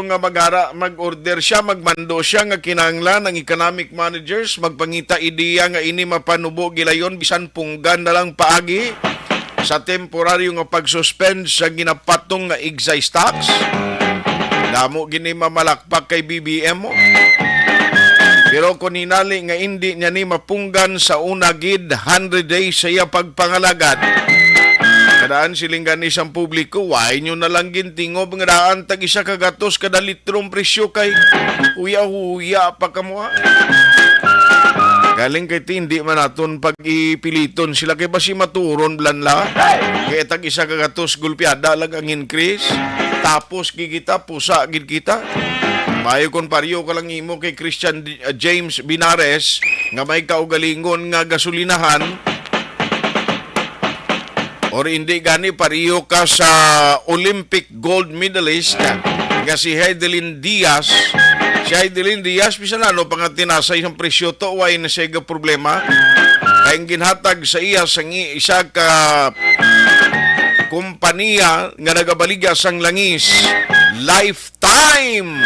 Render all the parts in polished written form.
nga mag-order siya, magmando siya nga kinahanglan ng economic managers magpangita ideya nga ini mapanubo gilayon bisan punggan na lang paagi sa temporaryo nga pag-suspend sa ginapatong nga excise tax. Damo gini mamalakpak kay BBM mo. Pero kung hinali nga hindi niya ni mapunggan sa una gid 100 days sa iya pagpangalagad, kadaan siling gani siyang publiko, why nyo na lang gintingob nga daan tag isa kagatos kada litrong presyo kay huya-huya pa kamuha. Galing kay hindi man naton pag-ipiliton sila kay basi maturon blanla. Kaya tag isa kagatos gulpiada lang ang increase. Tapos gigita, pusa gid kita. Mayo kon pariyo ka lang imo kay Christian James Binares nga may kaugalingon nga gasolinahan. Or hindi gani pariyo ka sa Olympic gold medalist nga si Heidelin Diaz. Si Heidelin Diaz, bisan ano pang tinasay ng presyo to, why na siya problema. Kaya ginhatag sa iya sang isa ka kumpanya nga nagabaliga sang langis, lifetime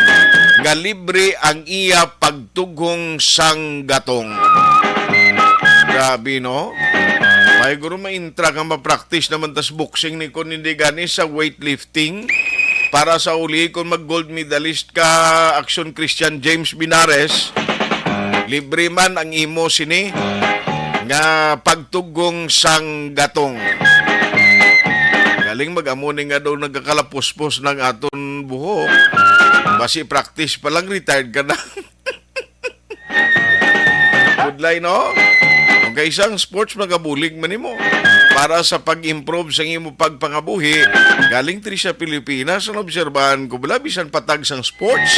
nga libre ang iya pagtugong sang gatong. Grabe no? May guro ma-intra kang ma-practice naman tas boxing ni kon hindi gani sa weightlifting para sa uli kung mag-gold medalist ka Action Christian James Binares, libre man ang imo sini nga pagtugong sang gatong. Galing mag-amuni nga daw nagkakalapuspos ng aton buhok. Basi practice pa lang, retired ka na. Good line, no? Kung isang sports magabulig man mo para sa pag-improve sa imo pagpangabuhi, galing tri sa Pilipinas, ang obserbahan ko bala, bisan patag sang sports,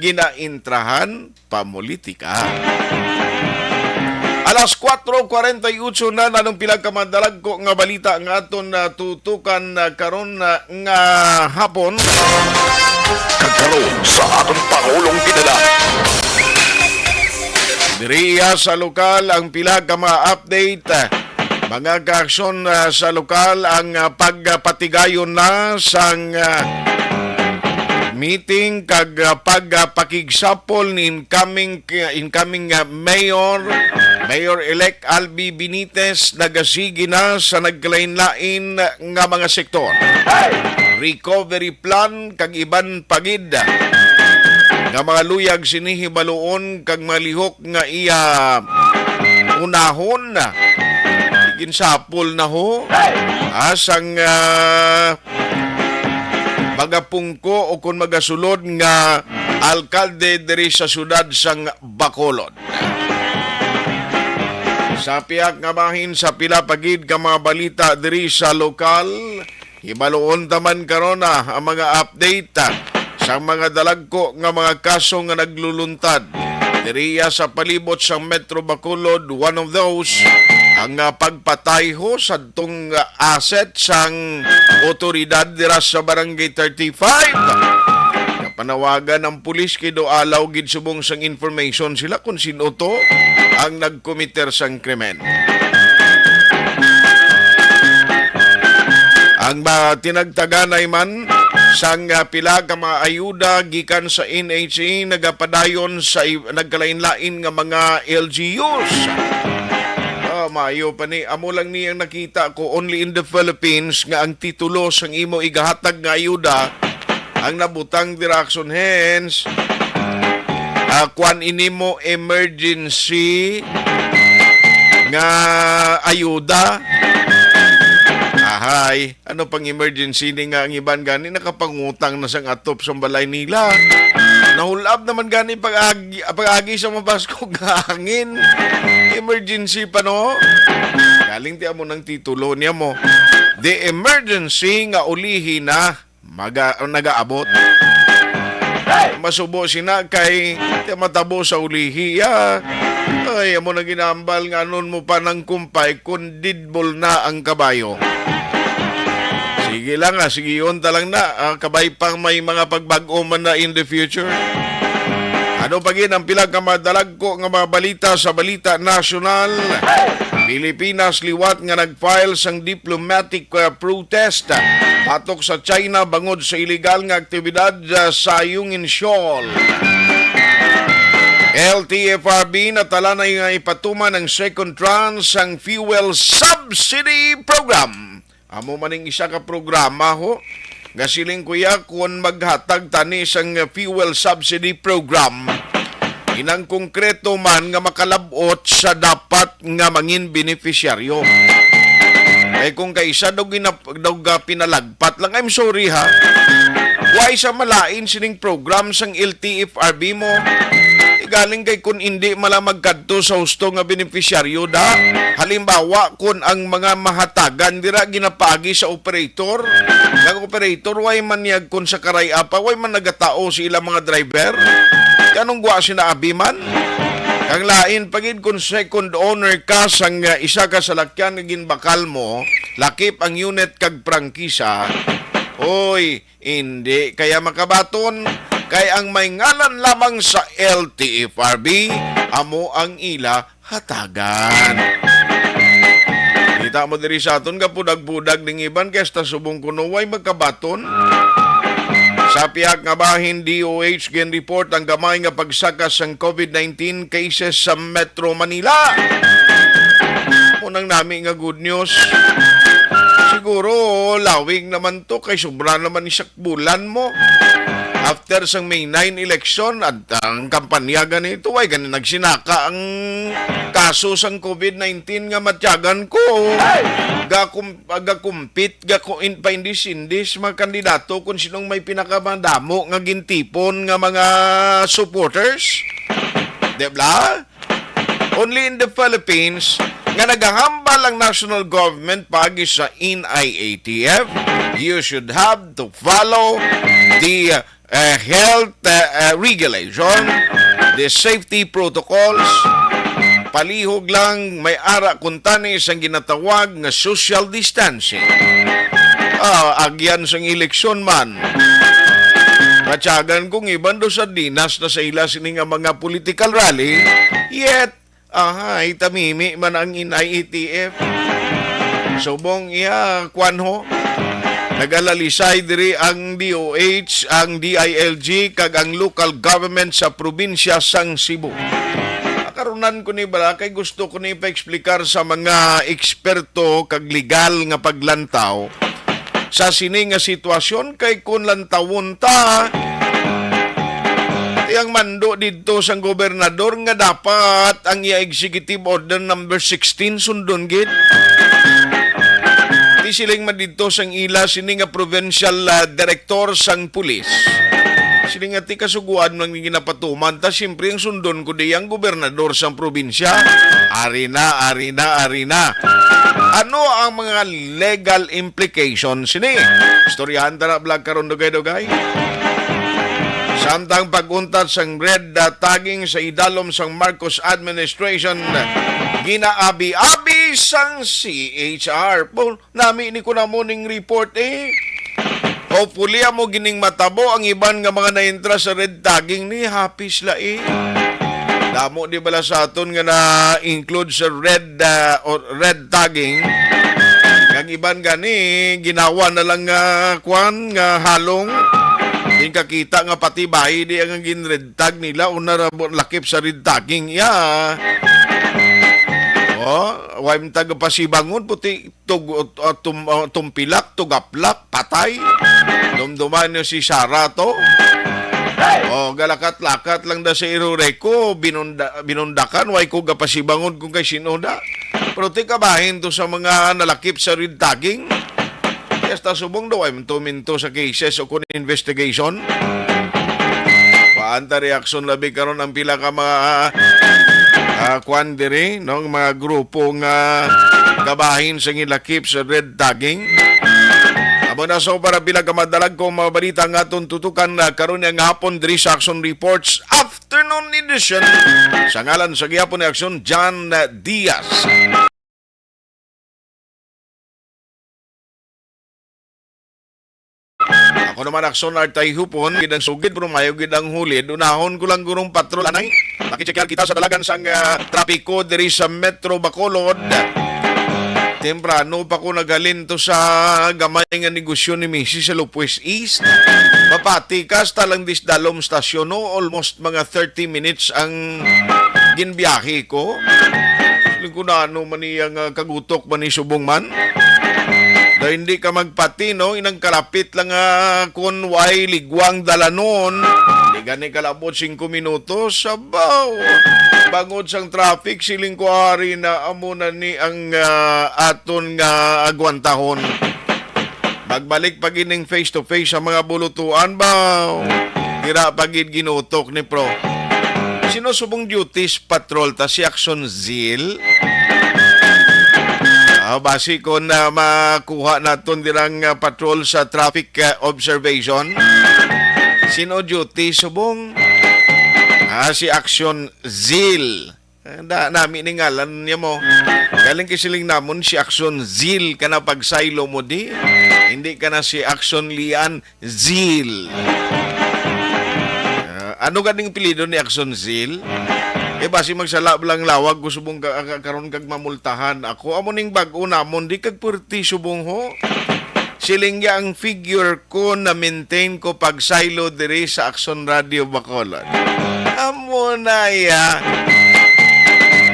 ginaintrahan pamulitika. Alas 4:48 na nanong pinagkamadalag ko nga balita nga aton tutukan karon nga hapon. Kagkaroon sa atong Pangulong Pinala. Diriya sa lokal ang pila ka mga update. Mga kaaksyon sa lokal ang pagpatigayon na sang meeting kag pagpakigsapol ni incoming Mayor-elect Albi Benitez nagasigi na sa nagkalain-lain nga mga sektor. Recovery plan kag iban pagid nga mga luyag sinihibaloon kag malihok nga iya unahon ginsapol na ho asang magapungko o kung magasulod nga alkalde diri sa syudad sang Bacolod. Sa piyak nga bahin sa pila pagid ka mga balita diri sa lokal, hibaloon taman karon ang mga update sa mga dalagko nga mga kaso nga nagluluntad. Diriya sa palibot sa Metro Bacolod, one of those ang pagpatay ho sa itong asset sang otoridad dira sa Barangay 35. Panawagan ng pulis kay do alaw gid subong sang information sila kung sino to ang nagkomiter sang krimen. Ang tinagtaganay man sang pila ka mga ayuda gikan sa NHA nagapadayon sa nagkalain-lain nga mga LGUs. Mayo pa ni amo lang niyang nakita ko only in the Philippines nga ang titulo sang imo igahatag nga ayuda ang nabutang direction hands kwan ini mo emergency nga ayuda. Ahay, ano pang emergency ni nga ang iban gani nakapangutang na sang atop sa balay nila. Nahulab naman gani pag-agi sa mabasko hangin. Emergency pa no? Galing ti amo ng titulo niya mo. The emergency nga ulihi na nagaabot. Masubo sina kay matabo sa ulihi. Ay, amo na ginambal nga nun mo pa ng kumpay kung didbol na ang kabayo. Sige lang sige yun talang na. Kabay pang may mga pagbago man na in the future. Ano pa gin ang pila ka madalag ko nga mga balita sa Balita Nasyonal? Pilipinas liwat nga nag-file sang diplomatic protest patok sa China bangod sa illegal nga aktibidad sa Yungin Shoal. LTFRB natala na nga ipatuman ang second tranche ang fuel subsidy program. Amo maning isa ka programa ho. Gasiling kuya kung maghatag tani sang fuel subsidy program. Inang konkreto man nga makalabot sa dapat nga mangin beneficiaryo. Ay kung kaisa daw pinalagpat lang, I'm sorry ha. Why sa malain sining program sang LTFRB mo? Galing kay kung hindi malamag kadto sa husto nga beneficiaryo da. Halimbawa kung ang mga mahatagan dira ginapagi sa operator, ang operator way man niyag kun sa karayapa, way man nagatao si ilang mga driver. Kanong guwa sinaabi man? Ang lain pagid kung second owner ka sang isa ka sa lakyan nga ginbakal mo, lakip ang unit kag prangkisa. Oy, hindi kaya makabaton. Kay ang may ngalan lamang sa LTFRB, amo ang ila hatagan. Kita mo diri sa aton kapudag-pudag ning iban kay sta subong kuno way magkabaton. Sa piyak nga bahin DOH gen report ang gamay nga pagsakas sang COVID-19 cases sa Metro Manila. Unang nami nga good news. Siguro lawing naman to kay sobra naman ni sakbulan mo. After sang May 9 election at ang kampanya ganito ay ganin nagsinaka ang kaso sang COVID-19 nga matyagan ko. Gakumpit, paindis-indis mga kandidato kung sinong may pinakamandamo nga gintipon nga mga supporters. Diba? Only in the Philippines nga nagahambal ang national government pagi sa NIATF, you should have to follow the health regulation, the safety protocols. Palihog lang may ara kuntani sang ginatawag nga social distancing. Agyan sang eleksyon man. Matyagan kong iban do sa dinas na sa ila sining nga mga political rally, yet itamimi man ang NIATF. Subong kwanho. Nagalalisay diri ang DOH, ang DILG, kag ang local government sa probinsya sang Cebu. Karunan ko ni bala, kay gusto ko ni pa-explicar sa mga eksperto kag legal nga paglantaw sa sini nga sitwasyon kay kun lantawon ta yang mando dito sang gobernador nga dapat ang executive order number 16 sundon gid. Siling man dito sang ila sini nga provincial director sang pulis. Siling nga ti kasuguan nang ginapatuman ta siyempre ang sundon ko di ang gobernador sang probinsya. Arina. Ano ang mga legal implications sini? Istoryahan ta na vlog karon dugay-dugay. Samtang pag-untat sang red tagging sa idalom sang Marcos administration, ginaabi-abi sang CHR. Nami ni ko na morning report Hopefully mo gining matabo ang iban nga mga naintra sa red tagging ni happy sila Damo di bala sa aton nga na-include sa red tagging. Ang iban gani ginawa na lang nga halong. Yung kakita nga pati bahay di ang ginred tag nila una lakip sa red tagging waim taga pasibangon puti tumpilak, tugaplak, patay. Dumduman niyo si Sarah to. Galakat-lakat lang da sa irureko, binundakan, way ko gapasibangon kung kay sinoda. Pero ti kabahin to sa mga nalakip sa red tagging. Kesta subong daw ay minto sa cases o kung investigation. Paanta reaksyon labi karon ang pila ka mga kwandiri, no? Mga grupo nga kabahin sa ngilakip sa red tagging. Amo na so para pila ka madalag ko mga balita nga atong tutukan karon nga hapon diri sa Action Reports Afternoon Edition. Sa ngalan sa gihapon ni Action, John Diaz. Ako naman akson artay hupon, gidang sugid pero mayo gidang huli. Dunahon ko lang gurong patrol anay. Makicheckyan kita sa dalagan sang trapiko diri sa Metro Bacolod. Temprano pa ko nagalin to sa gamay nga negosyo ni Mrs. sa Lopez East. Mapatikas talang disdalom stasyon no, almost mga 30 minutes ang ginbiyahe ko. Siling ko na ano man niyang kagutok man ni subong man. Dahil hindi ka magpati, no? Inang kalapit lang kunway ligwang dalanon. Hindi gani kalabot 5 minutos. Sabaw! Bangod sang traffic, siling ko hari na amuna ni ang aton nga agwantahon. Magbalik pa gining face to face sa mga bulutuan ba? Tira pagid ginutok ni Pro. Sino subong duties patrol ta si Action Zeal? Basi ko na makuha naton dirang patrol sa traffic observation. Sino duty subong? Si Action Zeal. Nami ni ngalan niya mo. Galing kisiling namon si Action Zeal ka na pagsaylo mo di. Hindi ka na si Action Lian Zeal. Ano ganing pilido ni Action Zeal? Basi magsala lang lawag ko subong karon kag mamultahan ako. Amo ning bag-o namon di kag purti subong ho. Siling ya ang figure ko na maintain ko pag silo diri sa Action Radio Bacolod. Amo na ya.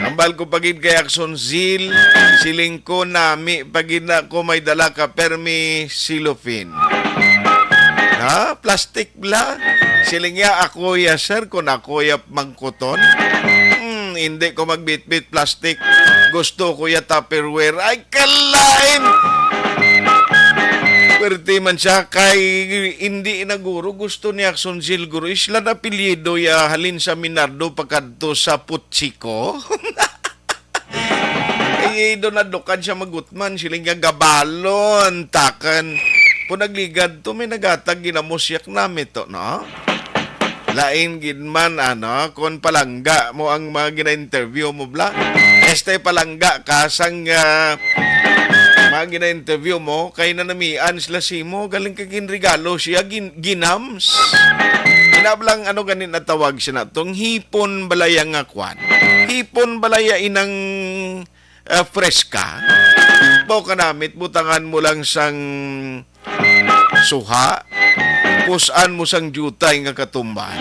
Ambal ko pagid kay Action Zeal, siling ko nami pagid na ko may dala ka permi silofin. Plastic bla. Siling ya ako ya sir kung ako ya mangkuton. Hindi ko magbitbit plastic. Gusto ko ya Tupperware. Ay kalain! Pwerte man siya kay hindi na guro. Gusto ni Action Zeal guro. Isla na apelyido ya halin sa Minardo pagkadto sa Putsiko. Doon na dukan siya magutman. Siling nga gabalon. Takan. Kung nagligad to, may nagatag ginamusyak namin to, no? Lain gidman kon palangga mo ang mga gina-interview mo bla. Este palangga kasang mga gina-interview mo kay nanamian sila simo galing kag regalo siya ginams. Inablang ganin na tawag siya natong hipon balaya nga kwan. Hipon balaya inang freska. Bao kanamit butangan mo lang sang suha. Pusan mo sang jutay nga katumban.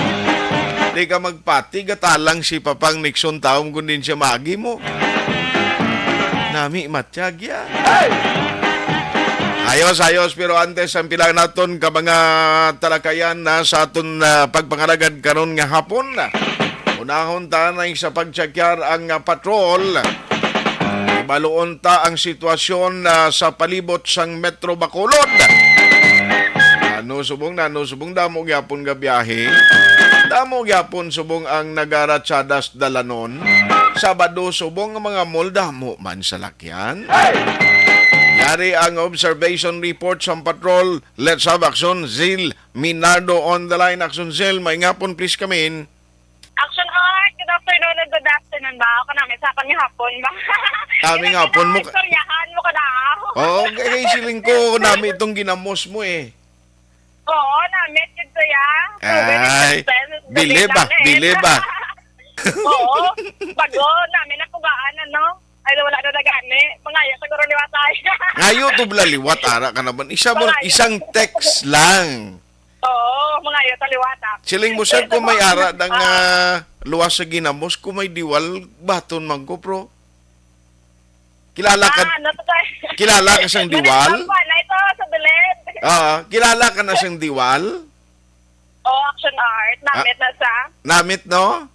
Di ka magpati, gatalang si Papang Nixon taong kung din siya magi mo. Nami matiyagya. Ayos, pero antes ang pilang naton ka mga talakayan na sa aton pagpangalagad karon nga hapon. Unahon ta na sa pagtsakyar ang patrol. Ibaluon ta ang sitwasyon sa palibot sang Metro Bacolod. Subong damo gyapon nga biyahe. Damo gyapon subong ang nagaratsadas dalanon. Sabado subong ang mga mall damo man sa lakyan. Yari ang observation report sa patrol. Let's have Action Zeal Minardo on the line. Action Zeal, may ngapon please come in. Action Art, good afternoon and good afternoon ba? Ako namin sa kanya hapon ba? Kami hapon mo. Istoryahan mo ka na. Okay, siling ko namin itong ginamos mo eh. Oo, namin ito ya. Ay, bili ba? Oo, bago namin napugaan ay wala na nagani. Pangaya siguro liwatay. Ngayon to blaliwat ara ka naman. Isang text lang. Oo, mangayo taliwata. Siling mo sir kung may ara ng luwas sa ginamos, kung may diwal, baton man ko, pro. Kilala ka sang diwal? Na ito sa bilid. Kilala ka na sang diwal? Oo, Action Art. Namit na sa? Namit, no?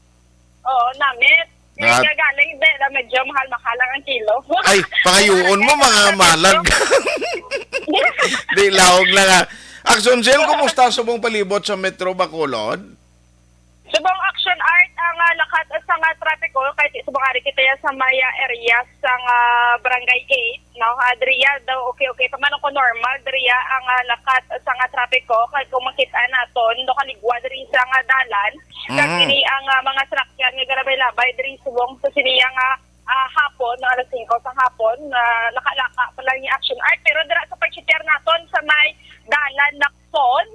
Oo, namit. Yung galing, medyo mahal ang kilo. Ay, pakayuon mo mga malag. Di, laog lang Action Zeal, kumusta sa mong palibot sa Metro Bacolod? Subong Action Art ang lakat sa trapiko kahit subong ari kita sa maya area sa Barangay 8 no Adria daw okay paman ko normal Adria ang lakat sa trapiko kahit kung makita naton do kaligwa diri sa dalan kag kini ang mga sakyan nga garabay-labay diri subong sa siniyang hapon na alas 5 sa hapon nakalaka pa lang ni Action Art pero dira sa pag-share naton sa may dalan na phone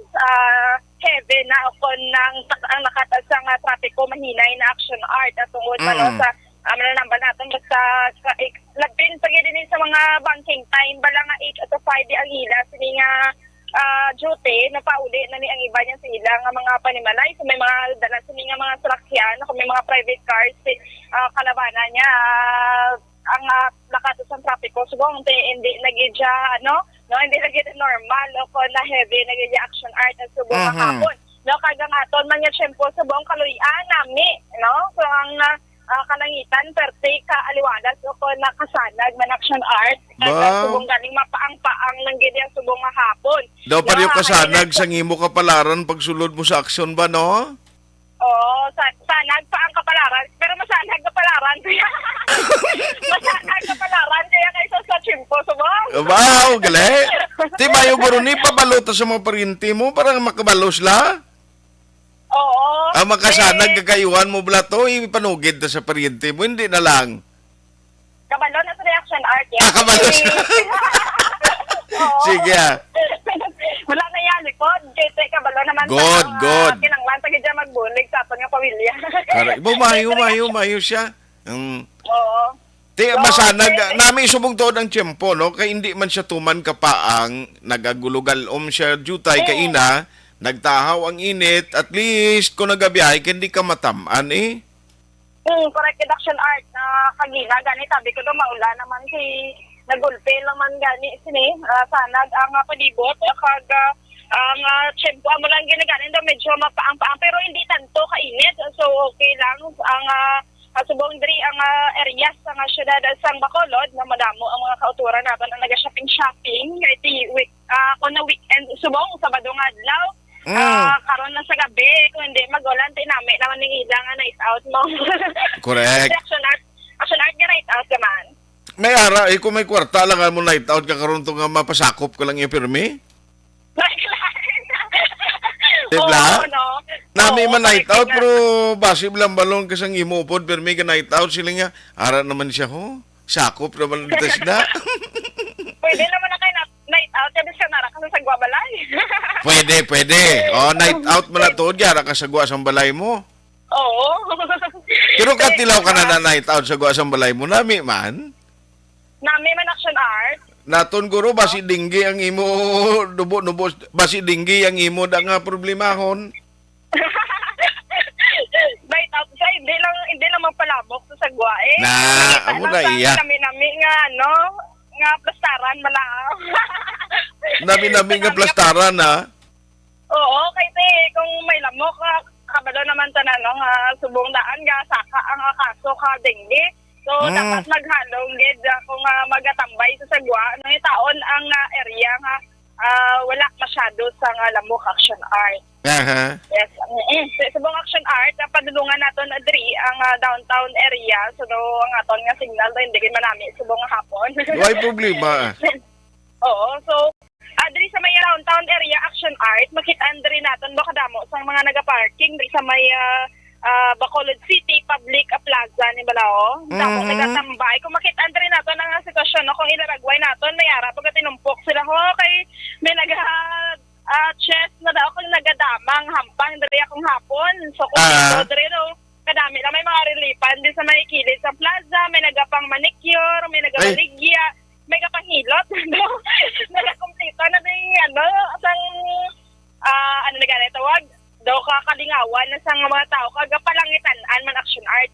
ang nakatas sa trapiko mahinay na action art at tungod ano sa mananamba natin basta labin pag din sa mga banking time bala nga 8 to 5 ang ila sini nga duty na pauli na ni ang iba niya sa ila nga mga panimalay so may mga dala sini nga mga sakyan kung may mga private cars kalabanan niya ang nakatas sa trapiko so hindi nagidya hindi lagi normal o kung na heavy nagidya action art at subong hapon kagang aton man yung tiyempo sa buong kaluyan nami so ang kalangitan perte ka aliwalas o kung nakasanag man action art at subong galing mapaang-paang ng ganyang subong hapon daw pa rin kasanag sa ngimo kapalaran pagsulod mo sa aksyon ba no? Oo, sanag pa ang kapalaran. Pero masanag kapalaran. Masanag kapalaran. Kaya kaysa sa chimpo, subong. Wow, gali. Di ba yung guro ni pabalota sa mga parinti mo para makabalos la? Oo. Ang makasanag kakayuhan mo bala to, ipanugid na sa parinti mo, hindi na lang. Kabalo na sa reaction art. Yan. Kabalo siya. Oo. Sige. Wala na yan, likod. Kete, kabalo naman Good. Kinanglan, pag dyan magbulig sa aton yung pamilya. Karay, mayo siya. Oo. Ti masanag nami subong tuod ang tiyempo no kay hindi man siya tuman kapaang nagagulugalom siya jutay kaina nagtahaw ang init at least kung nagabiyahe hindi ka mataman Correct reduction art na kagina gani tabi ko do maula naman si nagulpe naman gani sini sanag ang palibot kag ang tiyempo mo lang ginaganin daw medyo mapaang-paang pero hindi tanto kainit so okay lang ang subong diri ang areas sa syudad sang Bacolod na madamo ang mga kauturan naton ang naga-shopping kay week na weekend subong Sabado nga adlaw karon na sa gabi kung hindi magulan tinami naman ning ila nga night out mo. Correct. Action art nga night out naman. May ara kung may kwarta lang mo night out ka karon to nga mapasakop ko lang ipirmi. Diba? No? Nami man night out pero basi lang balon kasang imupod pero may night out sila nga ara naman siya sakop naman dito sila. Pwede naman na kayo night out kasi siya nara kasi sa Guabalay. Pwede. Night out man na tuod yara ka sa guwa sang balay mo. Oo. Pero katilaw ka na night out sa guwa sang balay mo nami man. Nami man action art. Naton guro basi dinggi ang imo dubo basi dinggi ang imo da nga problemahon. Night out siya hindi lang magpalabok sa sagwa Amo na iya. Nami nga nga plastaran malaaw. Nami nga plastaran ha. Oo, kasi kung may lamok kabalo naman tanan subong daan ga saka ang kaso ka dengue. So dapat maghalong gid kung magatambay sa sagwa ng taon ang area nga wala masyado sa lamok action art. Yes. Subong action art padulungan naton adri ang downtown area so ang aton nga signal hindi gid manami subong hapon. Why problema? Oo, so adri sa may downtown area action art makita-an diri naton baka damo sa mga naga-parking diri sa may Bacolod City Public Plaza ni Balao. Damo nagatambay. Kung makita-an diri naton ang sitwasyon kung ilaragway naton mayara pag tinumpok sila kay may chest na daw kung nagadamang hampang diri akong hapon. So kung diri kadami lang may mga relipan din sa may kilid sa plaza, may nagapang manicure, may nagabaligya, may kapanghilot, nagakomplito na din, sang, na ganito, wag, daw kakalingawan na sang mga tao, kagapalangitan man action art,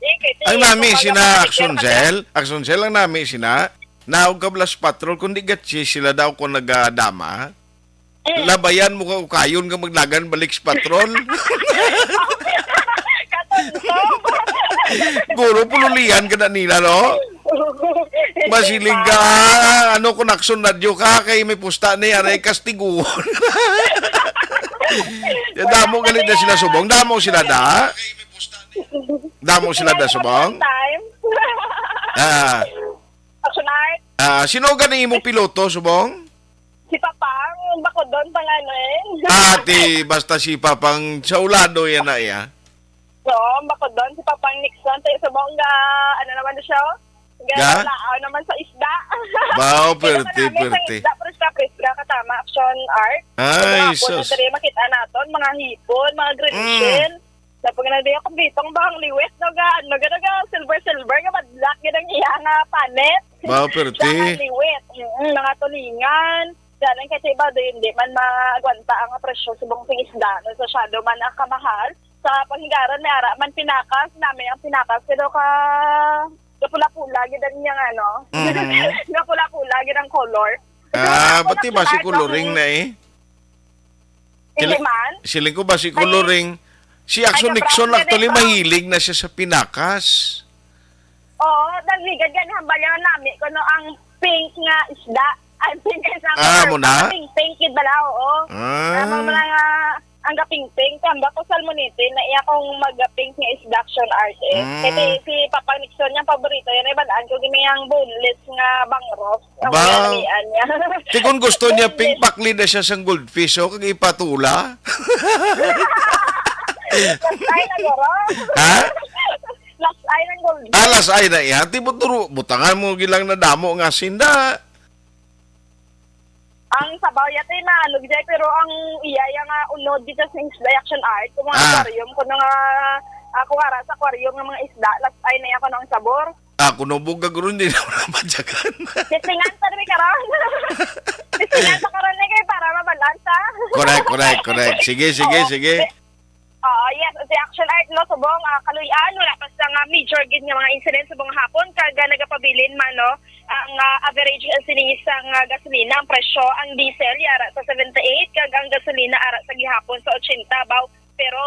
Ang nami sina action cell ang nami sina, naog kablas patrol, kundi gatsi sila daw kung nagadama, labayan mo kayon ka maglagan balik sa patrol. Guro pululian ka na nila, no? Masilig ka, kung action radyo ka, kay may pusta na yan, ay kastiguon. Damo galit na sila subong. Damo sila da? Damo sila da subong? Action art. Sino ganing imong piloto subong? Si Papang, bako doon pangalan. Ati, basta si Papang sa ulado yan na iya. So, bako doon si Papang Nixon. Tayo sa bongga, naman na siya? Ga? Galao naman sa isda. Bao, Kaya perte, naman namin sa perte. isda, presga katama, action art. Ay, so, sus. na makita naton, mga hipon, mga grenadine. Tapos na di ako bitong bang liwet, no ga, silver, nga madlak, ganang iya nga panet. Bao, Sa perte. liwet, mga tulingan. Dalang kasi iba doon, hindi man maagwanta ang presyo sa buong isda. No? So, shadow man ang kamahal. Sa panghigaran, may ara man pinakas, namin ang pinakas, pero kapula-pula, gidan niyang ano, kapula-pula, gidang color. Pati ba si coloring na eh? Hindi man. Siling ko ba si coloring? Si Action Nixon actually mahilig na siya sa pinakas. Oo, nagligad yan, hambalan namin, kuno ang pink nga isda. Ay, pink isda. Mo na? Pink, kid bala, oo. Mo na nga, ang gaping-pink, tamba ko salmonite, na iya kong mag-pink nga isda action art eh. Kasi si Papa Nixon, yung paborito, yan ay balaan ko, gimayang boneless nga bangros. Ang Ba? narian niya. Di kung gusto niya, pink pakli na siya sa goldfish, o kag ipatula. Last eye na garo. Ha? Last eye ng gold. Alas ay na iya, ti buturo, butangan mo gilang na damo nga sinda. Ang sabaw yata yung naalog dyan, pero ang iya yung unod dito sa isda action art, kung mga aquarium, kung nga, kung ara sa aquarium ng mga isda, last ay na ako ng sabor. Kunubog ka gano'n, hindi na namadyagan. Titingan pa rin karon. Titingan pa karon na kayo para mabalansa. Correct. Sige. Yes, si action art no subong kaluyan wala pa sa major gid nga mga incident subong hapon kag nagapabilin man no ang average sinisang gasolina ang presyo ang diesel yara sa 78 kag ang gasolina ara sa gihapon sa 80 baw pero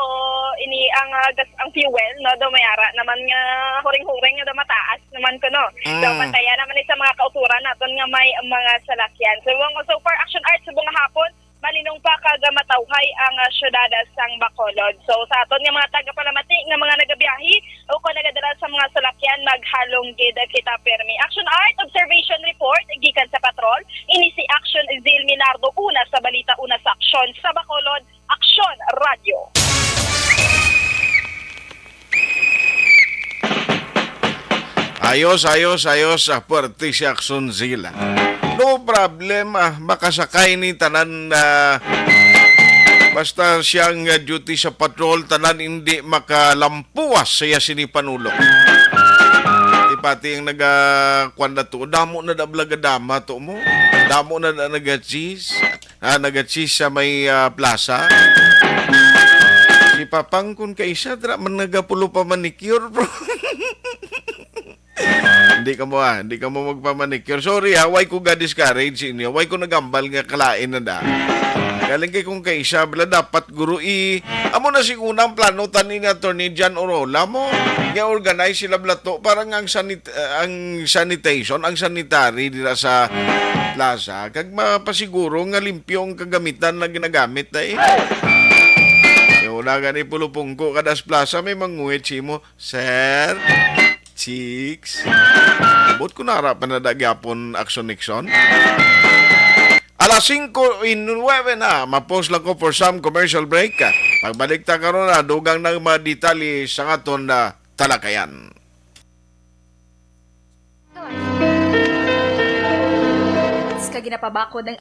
ini ang fuel no do mayara naman nga huring-huring nga do mataas naman ko no so pantaya naman sa mga kauturan naton nga may mga salakyan so for action art subong hapon malinong pa kaga matawhay ang syudada sang Bacolod. So sa aton nga mga taga-Palamati nga mga nagabiyahe o kung nagadala sa mga salakyan maghalong gid kita permi. Action Art Observation Report gikan sa patrol. Ini si Action Zil Minardo una sa balita una sa aksyon sa Bacolod, Aksyon Radio. Ayos, puwerte si Action Zila. No problem, makasakay ni tanan na basta siyang duty sa patrol, tanan hindi makalampuas siya sinipanulok. Di pati yung nagakwanda to, damo na dablagadama to mo, damo na nag-cheese sa may plaza. Si Papang kun kaisa, dra man nagapulo pa manicure, bro. Hindi ka mo magpamanicure. Sorry why ko ga-discourage inyo. Why ko nagambal nga kalain na da. Galing kay kung kaisa, bala dapat guru amo na si unang plano tanin na Attorney John Orola mo. Nga-organize sila blato parang ang sanitation, ang sanitary dira sa plaza. Kag mapasiguro nga limpyo ang kagamitan na ginagamit na eh. Wala gani pulupong ko kadas plaza may manguhit si mo. Sir, Chicks. Abot ko na harapan na dagyapon Action Nixon. Alas 5:09 na, ma-post lang ko for some commercial break. Pagbalik ta karon na, dugang ng mga detalye sa aton na talakayan. Sa ginapabako ng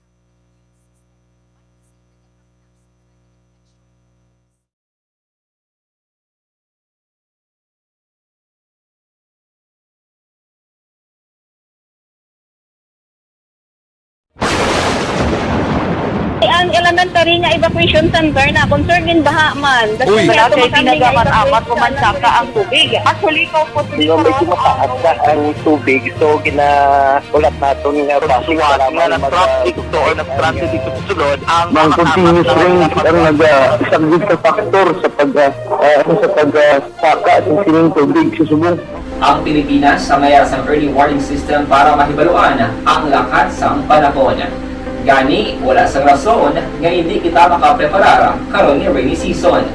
Ang elementary nga evacuation center na concern din baha man. Uy. Kaya Kaya pinagaman-amat evacuation kumansaka ang tubig. Actually, ikaw po So, medyo mataas na ang tubig. So, ulat natin nga pasig para nga ng traffic to or nag-traffic dito sa sulod ang Mang continuous rain ang nag-isang sa factor sa pagsaka at sining tubig sa subong. Ang Pilipinas sa mayas ng early warning system para mahibaluan ang lakat sa panahon. Gani, wala sang rason nga hindi kita makapreparar karon ni rainy season.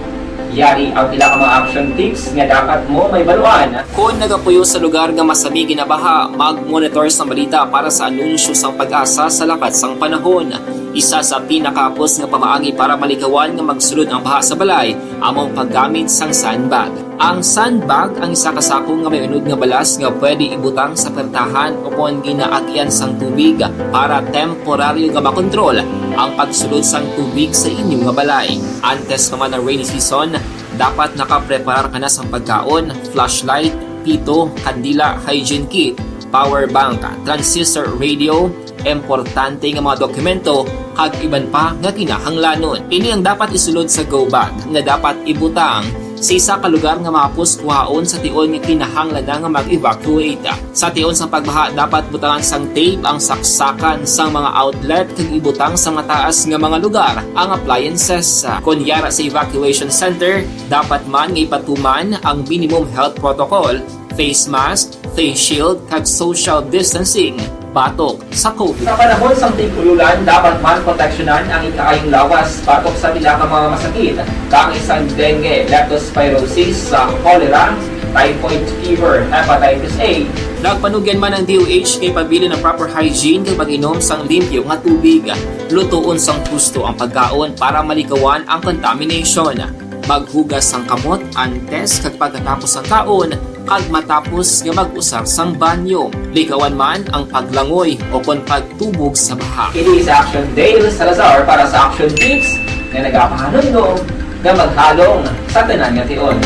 Yari ang pila ka mga action tips nga dapat mo may baluan. Kung nagapuyo sa lugar nga masabi ginabaha, mag-monitor sa balita para sa anunsyo sang pag-asa sa lakat sang panahon. Isa sa pinakapos nga pamaagi para malikawan nga magsulod ang baha sa balay among paggamit sang sandbag. Ang sandbag ang isa ka sako nga may unod nga balas nga pwede ibutang sa pertahan upon ginaagyan sang tubig para temporaryo nga makontrol ang pagsulod sang tubig sa inyong nga balay. Antes naman ng rainy season, dapat nakapreparar ka na sa pagkaon, flashlight, pito, kandila, hygiene kit, power bank, transistor radio, importante nga mga dokumento kag iban pa nga kinahanglanon. Ini ang dapat isulod sa go bag nga dapat ibutang sa isa ka lugar nga mapus kuhaon sa tion nga kinahanglan nga mag-evacuate. Sa tion sa pagbaha dapat butangan sang tape ang saksakan sang mga outlet kag ibutang sa mataas nga mga lugar ang appliances. Kunyara sa evacuation center, dapat man nga ipatuman ang minimum health protocol, face mask, face shield kag social distancing batok sa COVID. Sa panahon sa tig-ululan, dapat man proteksyonan ang ikaayong lawas batok sa pila ka mga masakit, kang isang dengue, leptospirosis, cholera, typhoid fever, hepatitis A. Nagpanugyan man ang DOH kay pabili ng proper hygiene kay pag-inom sang limpyo nga tubig. Lutuon sang gusto ang pagkaon para malikawan ang contamination. Maghugas sang kamot antes kag pagkatapos ang kaon kag matapos nga mag-usar sang banyo. Likawan man ang paglangoy o kon pagtubog sa baha. Kini sa Action Dale Salazar para sa Action Tips nga nagapahanundong nga maghalong sa tanan nga tion.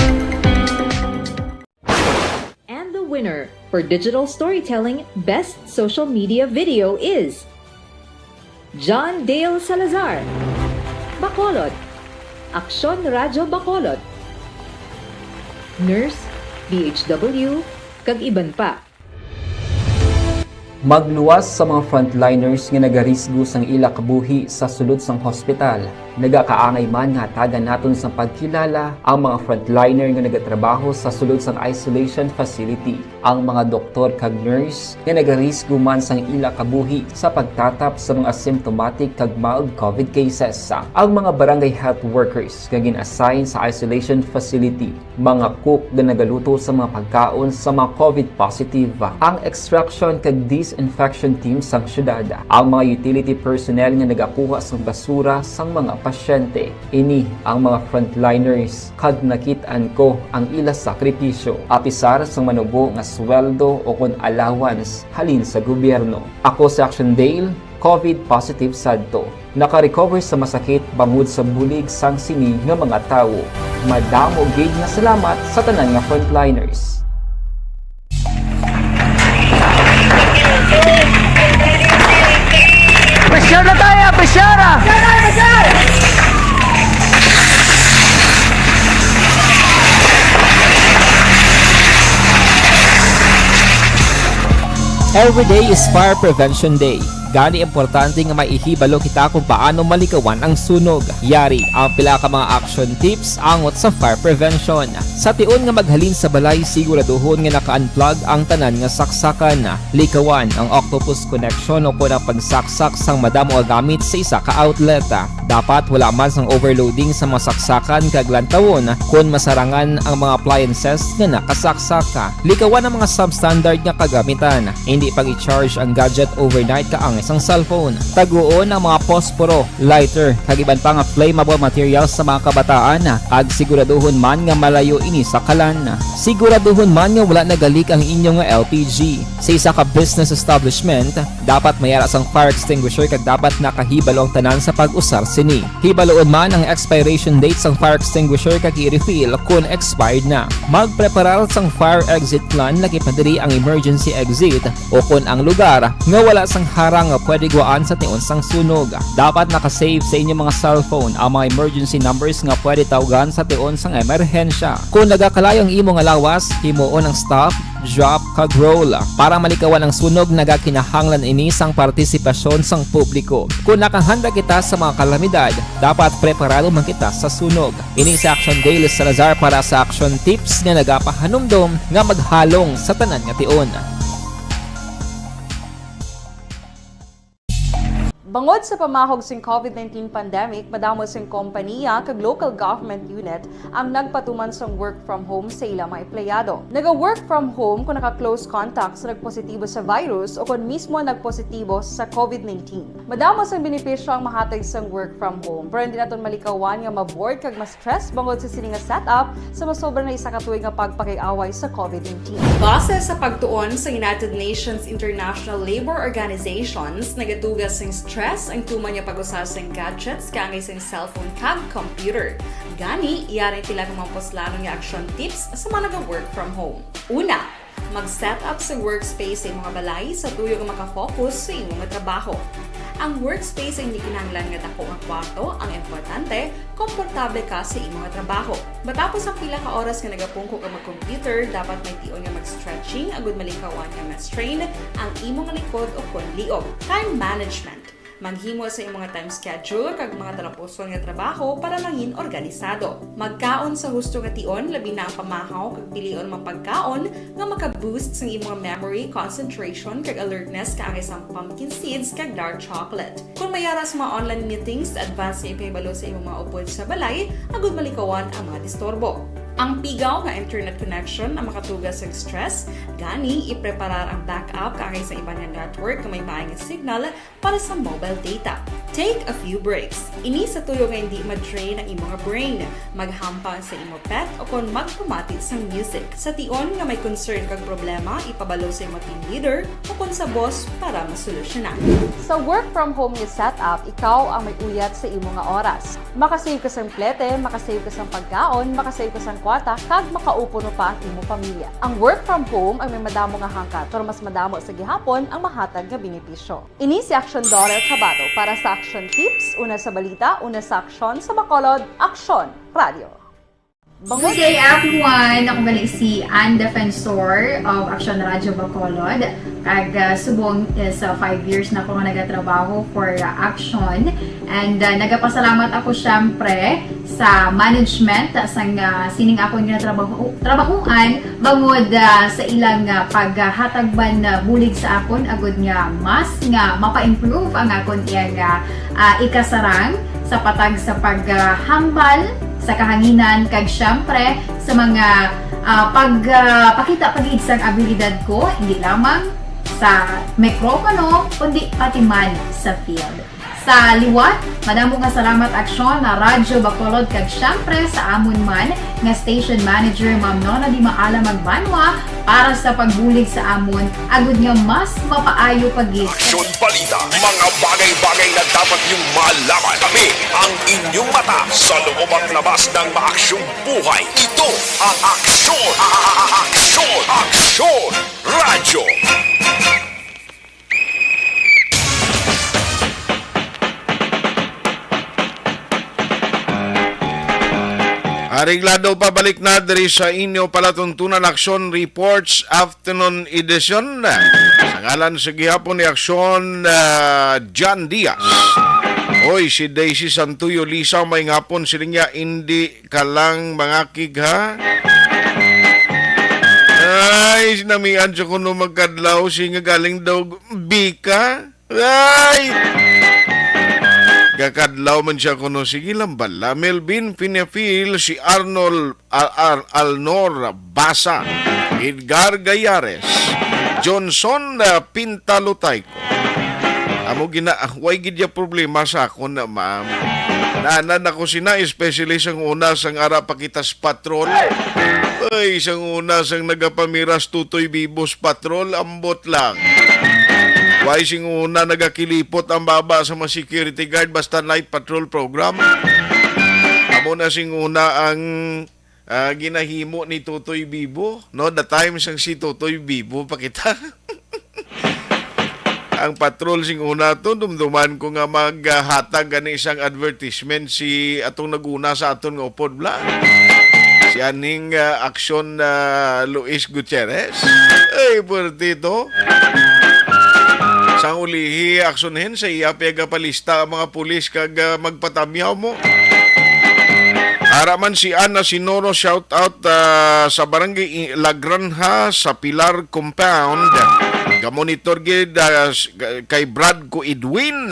And the winner for Digital Storytelling Best Social Media Video is John Dale Salazar, Bacolod, Aksyon Radyo Bacolod, Nurse, DHW, kag iban pa. Magluwas sa mga frontliners nga nagarisgo sang ila kabuhi sa sulod sang hospital. Nagakaangay man nga tagan naton sa pagkilala ang mga frontliner nga nagatrabaho sa sulod sang isolation facility. Ang mga doktor kag nurse nga nagarisgo man sang ila kabuhi sa pagtatap sa mga symptomatic kag mild COVID cases. Ang mga barangay health workers nga gin-assign sa isolation facility, mga cook nga nagaluto sa mga pagkaon sa mga COVID positive, ang extraction kag disinfection team sang syudad, ang mga utility personnel nga nagakuha sang basura sang mga pasyente. Ini ang mga frontliners kag nakitaan ko ang ila sakripisyo apisar sang manubo nga sweldo o kon allowance halin sa gobyerno. Ako sa Action Dale, COVID positive sadto. Naka-recover sa masakit bangod sa bulig sang sini nga mga tawo. Madamo gid nga salamat sa tanan nga frontliners. Pressure na tayo! Pressure na! Every day is Fire Prevention Day. Gani importante nga maihibalo kita kung paano malikawan ang sunog. Yari ang pila ka mga action tips angot sa fire prevention. Sa tion nga maghalin sa balay, siguraduhon nga naka-unplug ang tanan nga saksakan. Likawan ang octopus connection o kung ang pagsaksak sang madamo nga gamit sa isa ka outlet. Dapat wala man sang overloading sa mga saksakan kag lantawon kung masarangan ang mga appliances nga nakasaksaka. Likawan ang mga substandard nga kagamitan. Hindi pag i-charge ang gadget overnight kaang isang cellphone. Taguon ang mga posporo, lighter, kag iban pa nga flammable materials sa mga kabataan kag siguraduhon man nga malayo ini sa kalan. Siguraduhon man nga wala nagalik ang inyong nga LPG. Sa isa ka business establishment, dapat mayara sang fire extinguisher kag dapat nakahibalo ang tanan sa pag-usar sini. Hibaloon man ang expiration date sang fire extinguisher kag i-refill kung expired na. Magpreparar sang fire exit plan laki padiri ang emergency exit o kung ang lugar nga wala sang harang nga pwede guwaan sa tion sang sunog. Dapat nakasave sa inyong mga cellphone ang mga emergency numbers nga pwede tawagan sa tion sang emerhensya. Kung nagakalayo ang imo nga lawas, himuon ang stop, drop kag roll para malikawan ang sunog. Nagakinahanglan ini sang partisipasyon sang publiko. Kung nakahanda kita sa mga kalamidad, dapat preparado man kita sa sunog. Ini sa Action Dale Salazar para sa Action Tips nga nagapahanumdom nga maghalong sa tanan nga tion. Bangod sa pamahog sing COVID-19 pandemic, madamo sing kompanya kag local government unit ang nagpatuman sang work from home sa ilang mga empleyado. Naga-work from home kung naka-close contact sa nagpositibo sa virus o kung mismo nagpositibo sa COVID-19. Madamo sang benepisyo ang mahatag sang work from home, pero hindi naton malikawan nga ma-bored kag ma-stress bangod sa sini nga setup sa masobra na isa ka tuig nga pagpakiaway sa COVID-19. Base sa pagtuon sa United Nations International Labor Organizations, nagatugas sing stress ang tuman niya pag-usar sing gadgets kangay sing cellphone kag computer. Gani, iyaring tila kung mamposlanong nga action tips sa mga nag-work from home. Una, mag-set up sa workspace sa imong balay sa tuyo nga makafocus sa imong trabaho. Ang workspace ay hindi kinahanglan nga dako nga kwarto, ang importante, komportable ka sa imong trabaho. Matapos ang pila ka oras nga nagapungko ka mag-computer, dapat may tion nga mag-stretching agud malikawan nga ma-strain ang imong likod o kon liog. Time management. Maghimo sa imong time schedule kag mga talapuson nga trabaho para langin organisado. Magkaon sa husto nga tion, labi na ang pamahaw kag pilion mang pagkaon nga maka-boost sa imong memory, concentration kag alertness kaangay sang pumpkin seeds kag dark chocolate. Kung mayara sa mga online meetings, advance nga ipahibalo sa imong mga upod sa balay, agud malikawan ang mga disturbo. Ang pigaw nga internet connection ang makatugas sa stress, gani ipreparar ang backup kaangay sa ibang network nga may maayong signal para sa mobile data. Take a few breaks. Ini sa tuyo nga hindi ma-drain ang imong brain. Maghampang sa imong pet o kon magpumatit sa music. Sa tion nga may concern kag problema, ipabalo sa imong team leader o kon sa boss para masolusyonan. Sa work from home nga setup, ikaw ang may uyat sa imong nga oras. Makasave ka sa plete, makasave ka sa pagkaon, makasave ka sa kwata, kag makaupo no pa ang imong pamilya. Ang work from home ay may madamo nga hangkat, pero mas madamo sa gihapon ang mahatag nga benepisyo. Ini si Action Daughter Cabato para sa Action Tips, una sa balita, una sa aksyon sa Bacolod, Aksyon Radio. Good day everyone! Ako gali si Ann Defensor of Action Radio Bacolod. Kag subong sa 5 years na ako nga nagatrabaho for Action. And nagapasalamat ako syempre sa management sang sining ako nga trabahuan bangod sa ilang paghatagban na bulig sa akon agud nga mas nga mapa-improve ang akon iyang ikasarang sa patag sa paghambal sa kahanginan kag syempre sa mga pagpakita pag-iid sang abilidad ko hindi lamang sa mikropono kundi pati man sa field. Sa liwat, madamo nga salamat Aksyon na Radyo Bacolod kag syempre sa amon man nga station manager Ma'am Nona Di Maala Magbanwa para sa pagbulig sa amon agud nga mas mapaayo pagid. Aksyon Balita, mga bagay-bagay na dapat niyong malaman. Kami ang inyong mata sa loob at labas ng maaksyong buhay. Ito ang Aksyon! Aksyon! Aksyon! Radyo! Areglado pabalik na diri sa inyo palatuntunan Aksyon Reports Afternoon Edition. Sa ngalan sa gihapon ni Aksyon John Diaz. Oy, si Daisy Santuyo Lisa may ngapon siling hindi ka lang mangakig ha. Ay, sinamian siya ko no magkadlaw siya galing daw bika. Ay! Kakadlaw man siya kuno sige lang bala. Melvin Pinafil, si Arnold Alnor Basa, Edgar Gayares, Johnson Pintalutay ko. Amo gina, way gidya problema sa ako na ma'am. Naanan ako sina, especially sang una sang ara pakitas patrol. Ay, sang una sang nagapamiras tutoy bibos patrol, ambot lang. Why sing una nagakilipot ang baba sa mga security guard basta night patrol program? Amo na sing una ang ginahimo ni Tutoy Bibo. No, the time sang si Tutoy Bibo pakita. Ang patrol sing una to, dumduman ko nga maghatag gani isang advertisement si atong naguna sa aton nga upod bla. Si aning Aksyon Luis Gutierrez. Ay, portito. Sang ulihi aksyonin sa iya pega palista ang mga pulis kag magpatamyaw mo. Araman si Ana Sinoro shout out sa barangay La Granja sa Pilar Compound. Gamonitor gid kay Brad ko Edwin.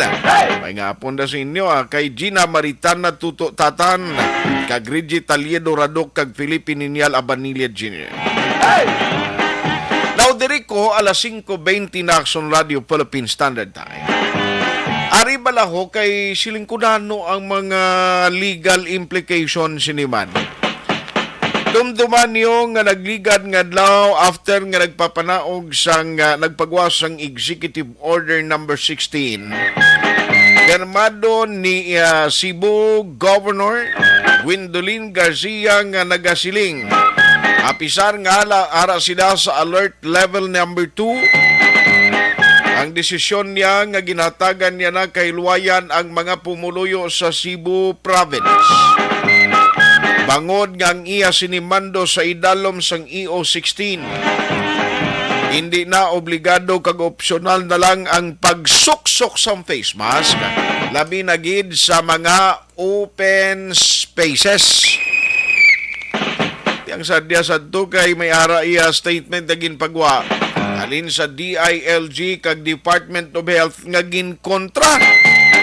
May nga pon da sa inyo kay Gina Maritana Tuto Tatan, kag Reggie Taliedo Radok, kag Philippine Ninyal Abanilla Jr. Now diri ko alas 5:20 na Action Radio Philippine Standard Time. Ari balaho kay silingkudano ang mga legal implications siniman. Dumduman yung nga nagligad nga adlaw after nga nagpapanaog sang nagpagwas sang Executive Order number 16. Pirmado ni Cebu Governor Gwendolyn Garcia nga nagasiling. Apisar nga ara sila sa alert level number 2. Ang desisyon niya nga ginatagan niya na kay luwayan ang mga pumuluyo sa Cebu Province. Bangod nga ang iya sinimando sa idalom sang EO16. Hindi na obligado kag opsyonal na lang ang pagsuksok sa face mask, labi na gid sa mga open spaces. Yang sadya sadto kay may ara iya statement na ginpagwa alin sa DILG kag Department of Health nga ginkontra.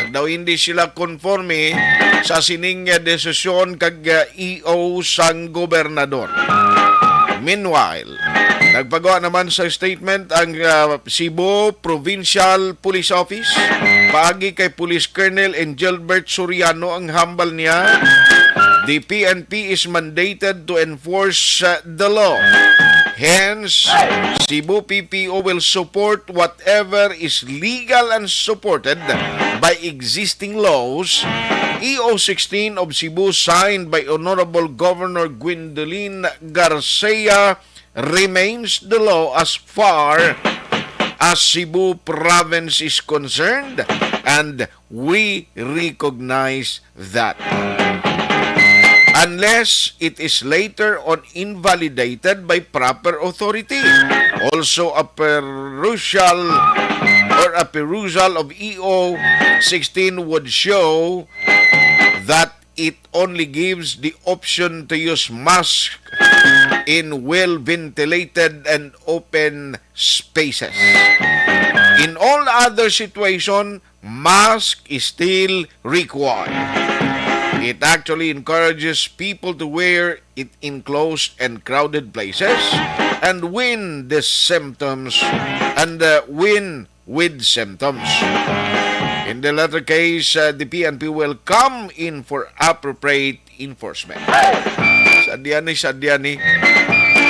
Daw hindi sila konforme sa sining desisyon kag EO sang gobernador. Meanwhile, nagpagawa naman sa statement ang Cebu Provincial Police Office. Paagi kay Police Colonel Engelbert Soriano ang hambal niya. The PNP is mandated to enforce the law. Hence, Cebu PPO will support whatever is legal and supported by existing laws. EO16 of Cebu signed by Honorable Governor Gwendolyn Garcia remains the law as far as Cebu Province is concerned, and we recognize that. Unless it is later on invalidated by proper authority. Also, a perusal of EO16 would show that it only gives the option to use mask in well-ventilated and open spaces. In all other situations, mask is still required. It actually encourages people to wear it in closed and crowded places and win with symptoms. In the latter case, the PNP will come in for appropriate enforcement. Sadya ni.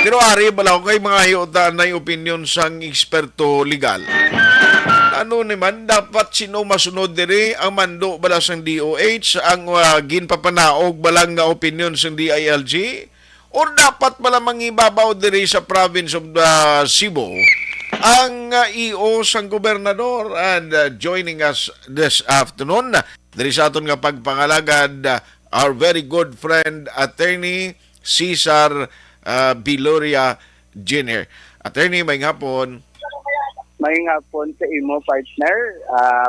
Pero ari bala ko kay mga hiutan na opinion sang eksperto legal. Ano naman, dapat sino masunod diri ang mando bala sang DOH, ang ginpapanaog balang nga opinion sang DILG, o dapat bala mangibabaw diri sa province of Cebu ang EO sang gobernador. And joining us this afternoon, diri sa aton nga pagpangalagad, our very good friend, Attorney Cesar Biloria Jr. Attorney, may hapon. Mayong hapon sa imo, partner.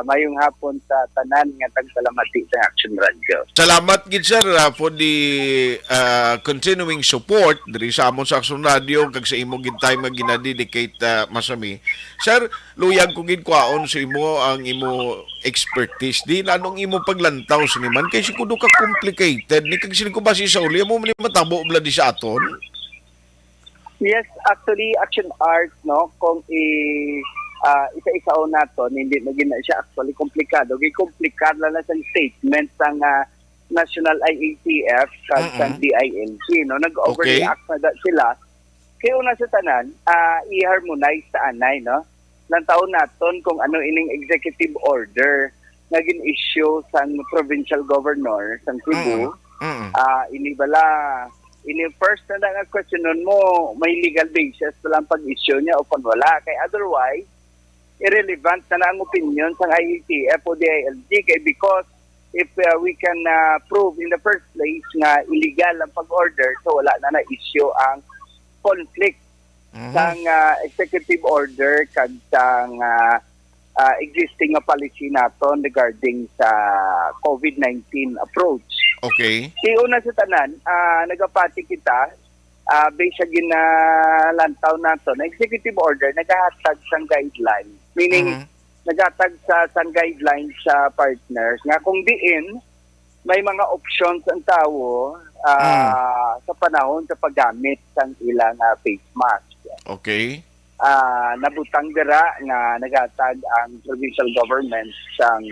Mayong hapon sa tanan nga tagsalamati sa Action Radio. Salamat gid sir for the continuing support diri sa amon sa Action Radio kag sa imo gid time nga ginadedicate masami. Sir, luyag ko gid kwaon sa imo ang imo expertise din anong imo paglantaw siniman kay sikudo ka complicated ni kag sini ko basi sa uli mo matabo bla di sa aton. Yes, actually, action art, no, kung isa-isaon nato, hindi na gina siya actually komplikado. Komplikado lang sa statement ng National IATF sa DILG, no, nag-overreact na sila. Kaya una sa tanan, i-harmonize sa anay, no, ng taon naton kung ano ining executive order na gin-issue sa provincial governor sa Cebu. Ini first na nga questionon mo, may legal basis pa lang pag-issue niya o kung wala. Kaya otherwise, irrelevant na ang opinion sa IATF o DILG. Kaya because if we can prove in the first place nga illegal ang pag-order, so wala na na-issue ang conflict sang executive order kag sang existing policy naton regarding sa COVID-19 approach. Okay. Una sa tanan, nagapati kita based sa ginalantaw nato na executive order, naghahatag sang guideline. Meaning, naghatag sang guidelines sa partners nga kung diin, may mga options ang tao sa panahon sa paggamit ng ilang face mask. Okay. Nabutang dira nga naghatag ang provincial government sang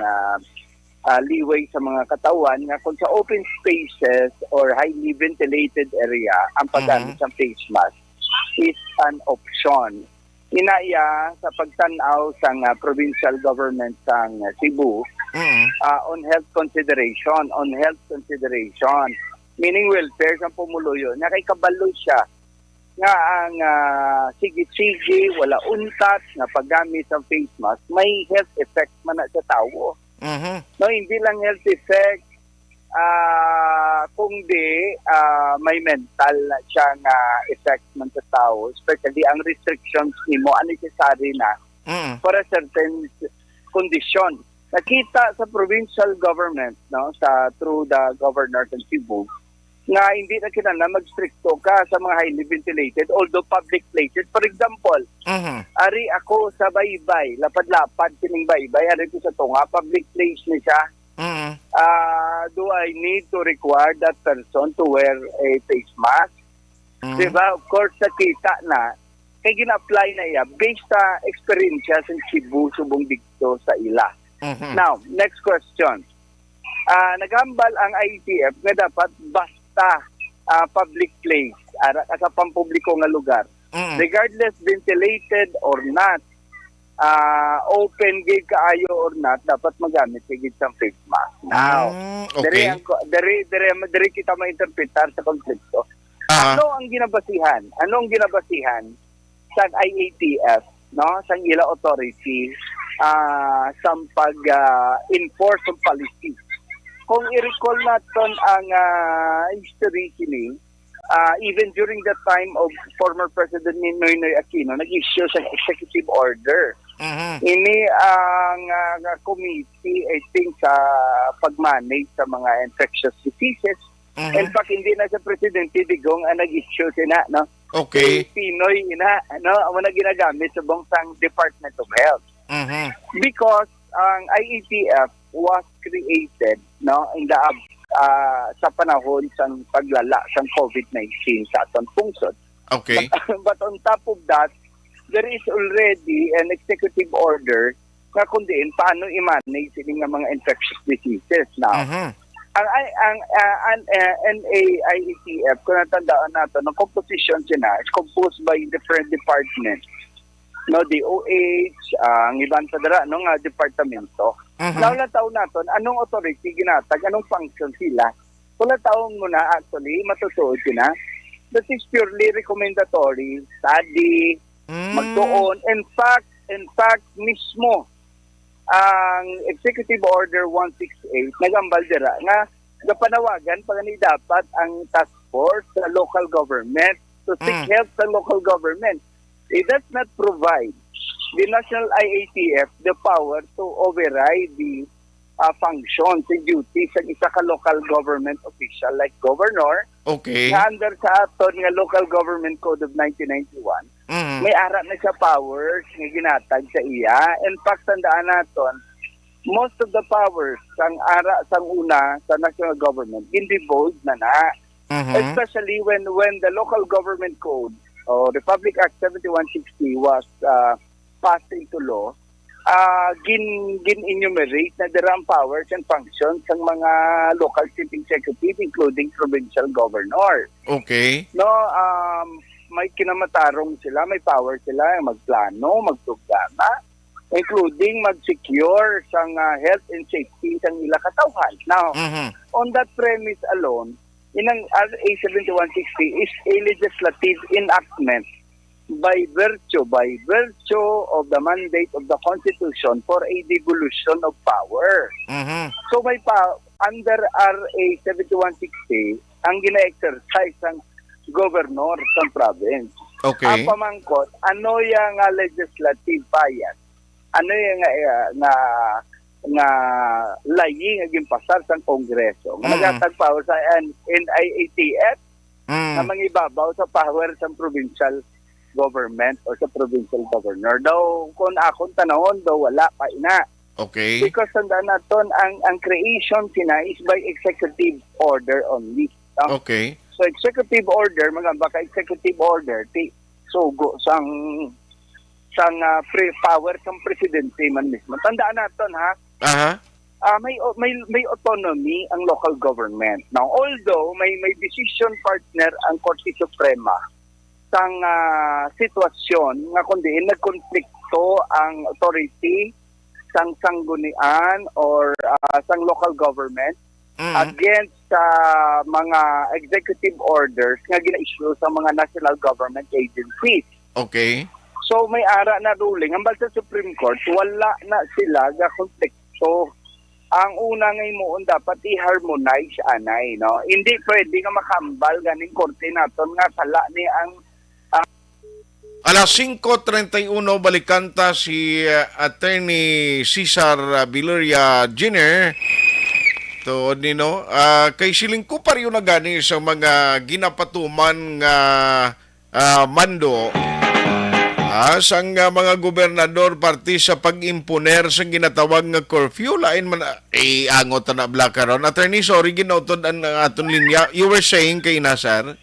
leeway sa mga katawan nga kung sa open spaces or highly ventilated area ang paggamit ng face mask is an option. Inaya sa pagtanaw sang provincial government sang Cebu on health consideration, meaning welfare sa pumuluyo na kay kabalo siya nga ang sige-sige wala untat nga paggamit ng face mask may health effect man na sa tao. No, hindi lang health effect kundi may mental siyang effect man sa tao, especially ang restrictions nimo unnecessary na for a certain condition. Nakita sa provincial government, no, through the governor ng Cebu, nga hindi na kinahanglan mag-stricto ka sa mga highly ventilated, although public places. For example, ari ako sa Baybay, lapad-lapad kining Baybay, ari ko sa Tunga, public place ni siya. Do I need to require that person to wear a face mask? Diba? Of course, nakita na, kaya gina-apply na iya based sa experience sa Cebu, subong dito sa ila. Now, next question. Nagambal ang IETF nga dapat basta public place, sa pampubliko nga lugar. Regardless ventilated or not, open gate kaayo or not, dapat magamit sigit sa face mask. Now, okay. Diri kita mainterpretar sa konflikto. Ano ang ginabasihan? Sa IATF, no, sa ila authority sa pag-enforce ng policy. Kung i-recall natin ang history kini, even during the time of former President Ninoy Aquino, nag-issue sa executive order. Ini ang committee, I think, sa pag-manage sa mga infectious diseases. In fact, hindi na sa Presidente Digong ang nag-issue sina, no? Okay. Pinoy ina, no? Ang na ginagamit sa bansang Department of Health. Because ang IETF was created, no, in the sa panahon sa paglala sa COVID-19 sa atong pungsod. Okay. But on top of that, there is already an executive order na kundiin paano i-manage sila ng mga infectious diseases. Now, ang NAIETF, kung natandaan natin, ang composition siya is composed by different departments. No, DOH, ang ibang sadara, nga departamento. Wala taon natin, anong authority ginatag, anong function sila. Wala taon muna actually, matutuod sila. That is purely recommendatory, study, magdoon. In fact, mismo, ang Executive Order 168, nagambal dira, nga panawagan, pag dapat ang task force sa local government to seek help sa local government. It does not provide the National IATF the power to override the functions and duties ng isa ka local government official like governor. Okay. Na under sa aton nga Local Government Code of 1991, may ara na siya powers nga ginatag sa iya. In fact, tandaan naton, most of the powers sang ara sang una sa national government gin-devolve na. Especially when the Local Government Code or Republic Act 7160 was passed into law, gin-enumerate na dirang powers and functions ng mga local chief executive, including provincial governor. Okay. No, may kinamatarong sila, may power sila magplano, magprograma, including mag-secure sang health and safety sang ila katawhan. Now, on that premise alone, inang RA 7160 is a legislative enactment by virtue of the mandate of the Constitution for a devolution of power. So may under RA 7160, ang gina-exercise ng governor ng province. Okay. Ang pamangkot, ano yung legislative bias? Ano yung nga laying aging pasar sa Kongreso. Nagatag power sa NIATF na mangibabaw sa power sa provincial government or sa provincial governor. Daw, kung akong tanahon, daw wala pa ina. Okay. Because tandaan natin, ang creation sina is by executive order only. Okay. So executive order, magamba ka executive order, sugo sang power sang presidente man mismo. Tandaan natin ha, Aha. may autonomy ang local government. Now, although may decision partner ang Korte Suprema sang sitwasyon nga kundi nagkonflikto ang authority sang sanggunian or sang local government against sa mga executive orders nga gina-issue sa mga national government agencies. Okay. So may ara na ruling ang sa Supreme Court, wala na sila ga konteksto. Ang una nga imoon dapat i-harmonize anay, no? Hindi pwede nga makambal ganing korte naton nga sala ni ang Alas 5:31 balikanta si Attorney Cesar Viloria Jr. To nino kay siling ko pa rin na gani sa mga ginapatuman nga mando sang mga gobernador parti sa pag-imponer sa ginatawag nga curfew lain man angot na blaka ron. Attorney, sorry ginautod ang aton linya. You were saying kay Nasar?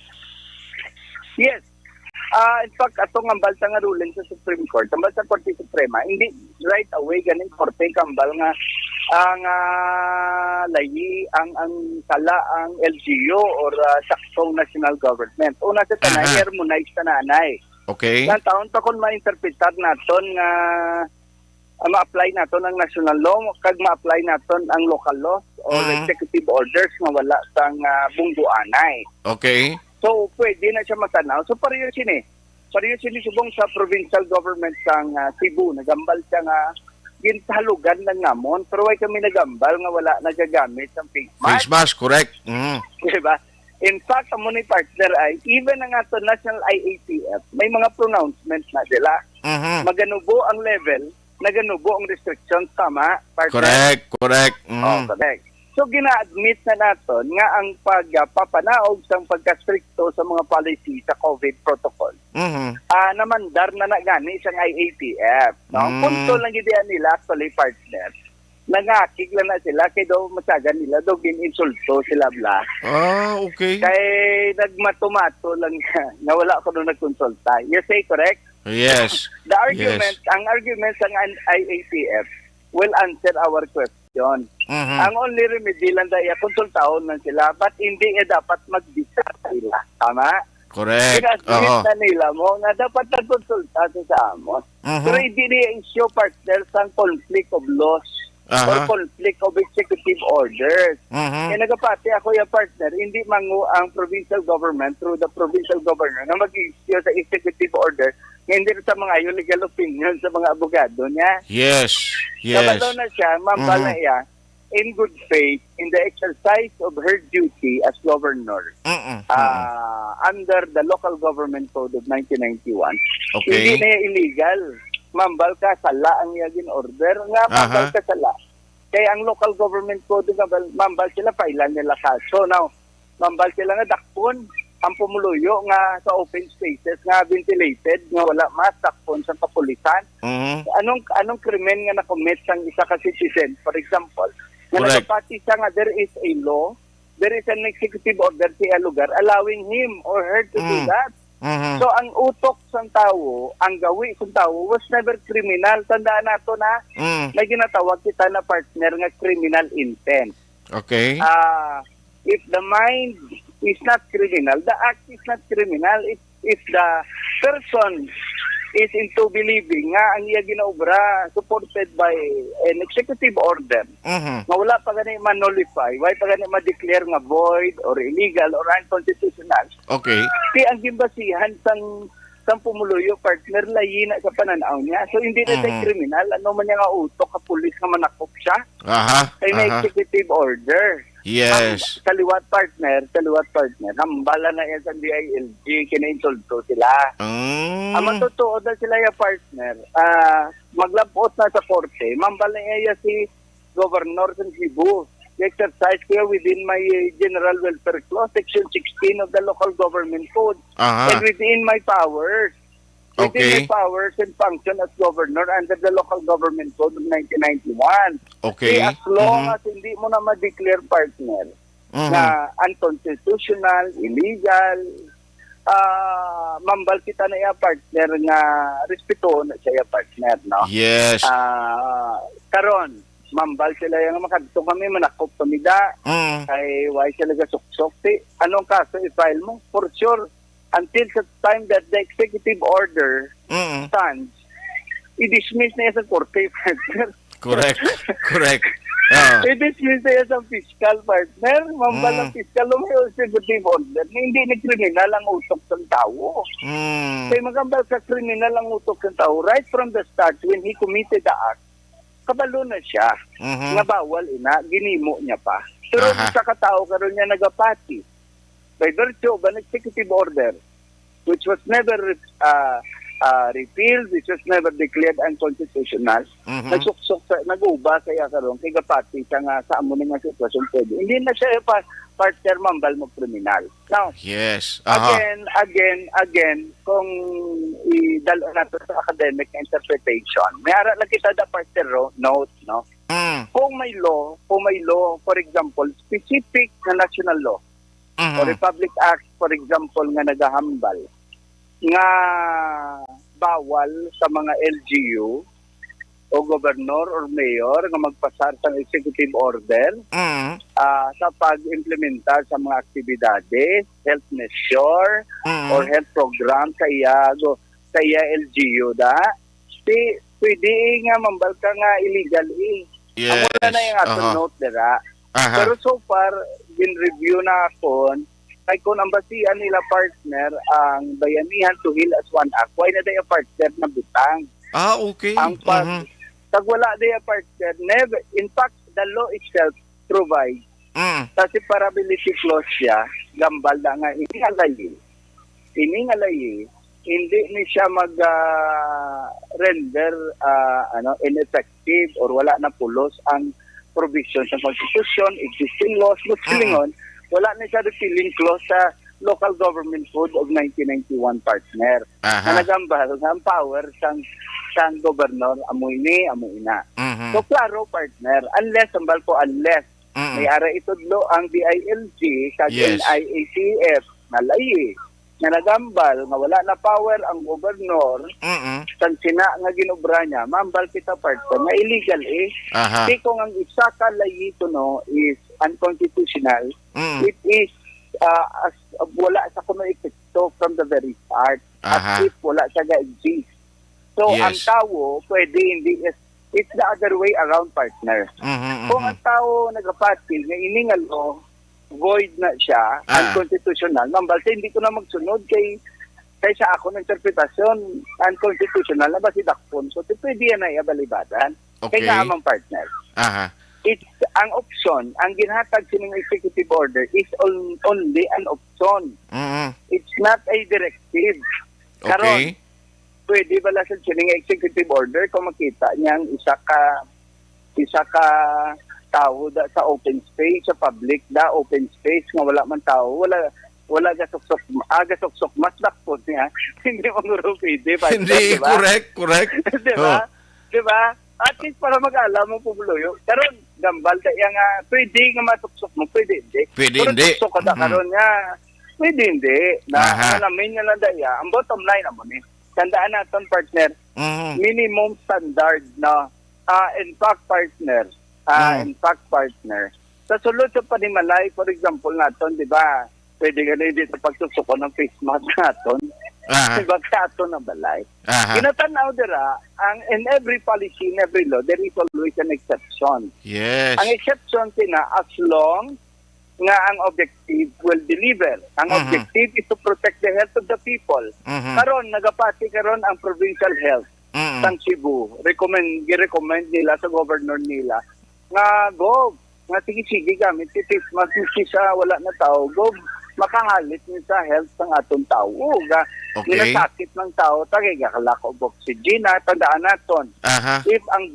Yes. In fact, atong ambal nga ruling sa Supreme Court, ambal sa Korte Suprema, hindi right away ganing korte kambal nga ang layi ang sala ang LGU or saktong national government. Una sa tanay, harmonize tananay. Okay. Yan taon pa kung ma-interpretar naton nga ma-apply naton ang national law kag ma-apply naton ang local laws or executive orders nga wala sang bungguanay. Okay. So, pwede na siya matanaw. So, pareho subong sa provincial government sang Cebu. Nagambal siya nga gintalugan ng ngamon. Pero ay kami nagambal nga wala nagagamit ng face mask. Face mask, correct. Diba? In fact, ang muna partner ay, even ang ato National IATF, may mga pronouncements na sila. Maganubo ang level, naganubo ang restrictions. Tama, partner? Correct. Correct. So, gina-admit na natin nga ang pagpapanaog sa pagkastrikto sa mga policy sa COVID protocol. Namandar na gani sa IATF. No? Punto lang idean nila, actually, partner. Nangakig lang na sila, kaya daw masagan nila, daw gininsulto sila bla. Okay. Kaya nagmatumato lang nga wala ako doon nagkonsulta. You say correct? Yes. Ang argument sa IATF will answer our question. Ang only remedy lang dahil konsultahon lang sila, but hindi dapat mag-bisa sila. Tama? Correct. Pinag-admit na nila mo nga dapat nagkonsulta sa amon. Pero hindi niya issue partner sa conflict of laws or conflict of executive orders. Kaya nagapati ako yung partner, hindi mangu ang provincial government through the provincial governor na mag-issue sa executive order nga hindi sa mga legal opinion sa mga abogado niya. Yes. Kapag na siya, mambala niya, in good faith, in the exercise of her duty as governor under the Local Government Code of 1991, hindi na illegal. Mambal ka, sala ang iyagin order nga, mambal ka sala. Kaya ang Local Government Code, mambal sila, pailan nila kaso. Now, mambal sila nga dakpon, ang pumuluyo nga sa open spaces nga ventilated nga wala masakpon sa kapulisan. Anong krimen nga na-commit sang isa ka citizen? For example, nga nagpati siya nga there is a law, there is an executive order sa lugar allowing him or her to do that. So ang utok sang tao, ang gawi sang tao was never criminal. Tandaan nato na may ginatawag kita na partner nga criminal intent. Okay. If the mind is not criminal, the act is not criminal. If the person is into believing nga ang iya ginaobra supported by an executive order, nga wala pa gani ma-nullify, wala pa gani ma-declare nga void or illegal or unconstitutional. Okay. Kaya ang gimbasihan sang pumuluyo partner layi na sa pananaw niya. So hindi na siya criminal. Ano man niya nga utok ka pulis nga manakop siya. Kaya may executive order. Yes. Kaliwat partner, hambala na yan sa DILG, kinainsulto sila. Ang matutuod na sila yung partner, maglabot na sa korte, mambala niya si Governor ng Cebu. exercise ko within my General Welfare Clause, Section 16 of the Local Government Code. Aha. And within my powers. Within Okay. my powers and function as governor under the Local Government Code of 1991. Okay. As long as hindi mo na ma-declare partner na unconstitutional, illegal, mambal kita na iya partner nga respeto na siya partner, no? Yes. Karon, mambal sila yung makadto kami, manakop kami da, kay why sila gasuksok. Anong kaso i-file mo? For sure, until the time that the executive order stands, i-dismiss na yan sa korte, partner. Correct. Correct. I-dismiss na yan sa fiscal, partner. Mambal ng fiscal, may executive order na hindi na kriminal ang utok ng tao. Kaya magambal sa kriminal ang utok ng tao, right from the start, when he committed the act, kabalo na siya. Nga bawal ina, ginimo niya pa. Pero sa katao karon niya nagapati. By virtue of an executive order, which was never repealed, which was never declared unconstitutional, nagsuksok sa, nag-uba kaya karon kay gapati siya nga sa amo nga sitwasyon pwede. Hindi na siya partner mambal mo kriminal. Now, Yes. again, kung idalo nato sa academic interpretation, may ara lang kita da partner note, no? Kung may law, for example, specific na national law, o Republic Act, for example, nga nagahambal, nga bawal sa mga LGU o gobernador or mayor nga magpasar sa executive order sa pag-implementa sa mga aktibidades, health measure, or health program sa iya LGU da. Pwede nga mambal ka nga illegal Yes. Amo na yung ato note dira. Pero so far, review na ako, ay kung ang basihan nila partner ang Bayanihan to Heal as One Act, why na dayo partner na butang? Okay. Ang tag wala dayo partner, never, in fact, the law itself provides sa separability clause siya, gambal na nga, iningalayi, hindi ni siya mag-render ineffective or wala na pulos ang provisions ng Constitution, existing laws, Muslimongon, wala na siya repealing clause sa Local Government Code of 1991 partner. Na nagambal ang power sang gobernador amoy ni, amoy ina. So klaro partner, unless may ara itudlo ang DILG kag NIACF na layi na nagambal nga wala na power ang gobernador sang sina nga ginobra niya, mambal kita partner na illegal Di kung ang isa ka layi to no is unconstitutional, it is wala sa kuno epekto from the very start. As if wala siya ga-exist. So ang tao pwede hindi it's the other way around partner. Kung ang tao nagapatil nga iningal law void na siya, unconstitutional, mambalsa hindi ko na magsunod kay sa ako ng interpretasyon, unconstitutional na ba si Dakpon? So, pwede yan na iabalibadan. Okay. Kaya nga amang partner. It's ang option, ang ginhatag sining executive order is only an option. It's not a directive. Karon, pwede bala sa sining executive order kung makita niyang isa ka tao sa open space, sa public open space nga wala man tao, wala gasuksok mas lakpot niya, hindi mo pwede. Hindi, diba? correct. Diba? At least para mag-alam mo pubuluyo. Karon gambal kaya nga, pwede nga matuksok mo, pwede hindi. Pwede hindi. Tuksok ka karon nga, pwede hindi. Alamin nga lang daya, ang bottom line naman tandaan natin partner, minimum standard na in fact partner, sa sulod sa panimalay, for example naton, di ba, pwede ka na dito pagsusuko ng face mask naton, di ba kato na balay. Ginatanaw dira, in every policy, in every law, there is always an exception. Yes. Ang exception as long nga ang objective will deliver. Ang objective is to protect the health of the people. Karon nagapati karon ang provincial health sang Cebu. Gi-recommend nila sa governor nila nga nga sige gamit si face mask sa wala na tao, makahalit ni sa health ng atong tao. Ginasakit ng tao, tagay-lack of oxygen. Tandaan naton, if ang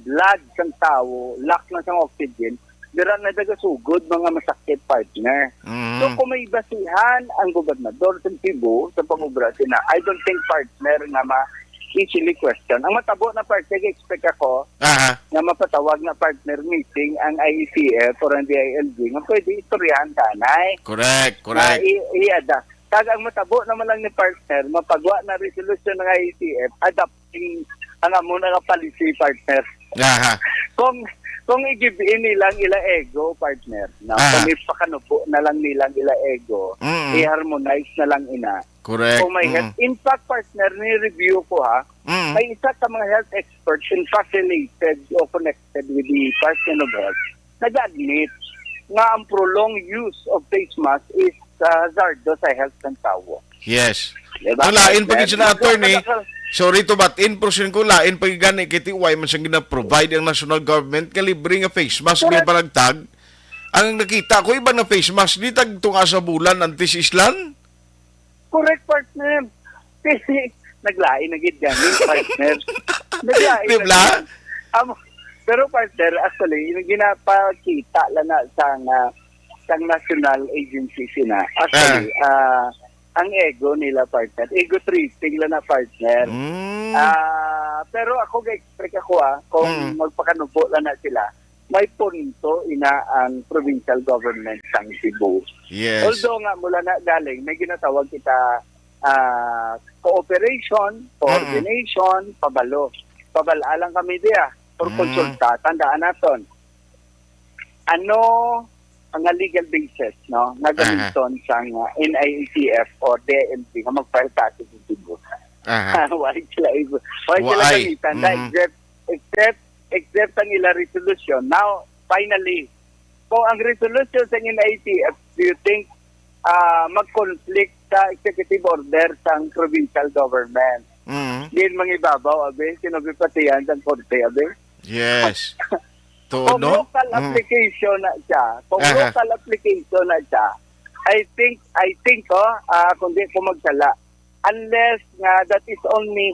blood ng tao lack na sa oxygen, dira na dagasugod mga masakit partner. Mhm. So kung may basihan ang gobernador sa Cebu sa pangubra sina, I don't think partner nga easily question. Ang matabo na partner, expect ako Aha. na mapatawag na partner meeting ang IECF or ang DILG nga pwede istoryahan kanay. Correct, Na correct. i-ada. Kag ang matabo naman lang ni partner, mapagwa na resolution ng IECF, adapting ang amo nga policy partner. Aha. Kung i-give-in nilang ila ego, partner, na Ah. kung ipakanupo na lang nilang ila ego, Mm. i-harmonize na lang ina. Correct. Kung may health, in fact, partner, ni-review ko ha, Mm. may isa sa mga health experts in fact related o connected with the Department of Health, nag-admit nga ang prolonged use of face mask is hazardous sa health ng tao. Yes. Diba? Ang lain pag sila attorney, Nagkakasal- sorry to but in person ko lain pag gani kiti why man siyang gina-provide ang national government kalibre nga face mask may paragtag. Ang nakita ko iba na face mask di tag tunga sa bulan anti-islan. Correct, partner. Kasi naglain na gid gani, partner. Naglain Di na ba? gid. Pero partner, actually, yung ginapakita lang na sang national agency sina. Actually, ang ego nila, partner. Ego tripping lang na, partner. Mm. Pero ako ga-expect ako kung magpakanubo lang na sila, may punto ina ang provincial government sang Cebu. Yes. Although nga mula na galing, may ginatawag kita cooperation, coordination, pabalo. Pabala lang kami diya for konsulta. Tandaan naton. Ano ang legal basis, no? Nagamiton sa NIECF or DMC nga mag-file sa atin sa Cebu. Aha. Why sila gamitan? Except ang ila resolution. Now, finally, kung ang resolution sa NIECF, do you think mag-conflict sa executive order sa provincial government? Mm. Din mangibabaw, abe, sinabipatiyan sa korte, abe. Yes. Kung no? local application na siya, I think kung di ko magsala, unless nga that is only,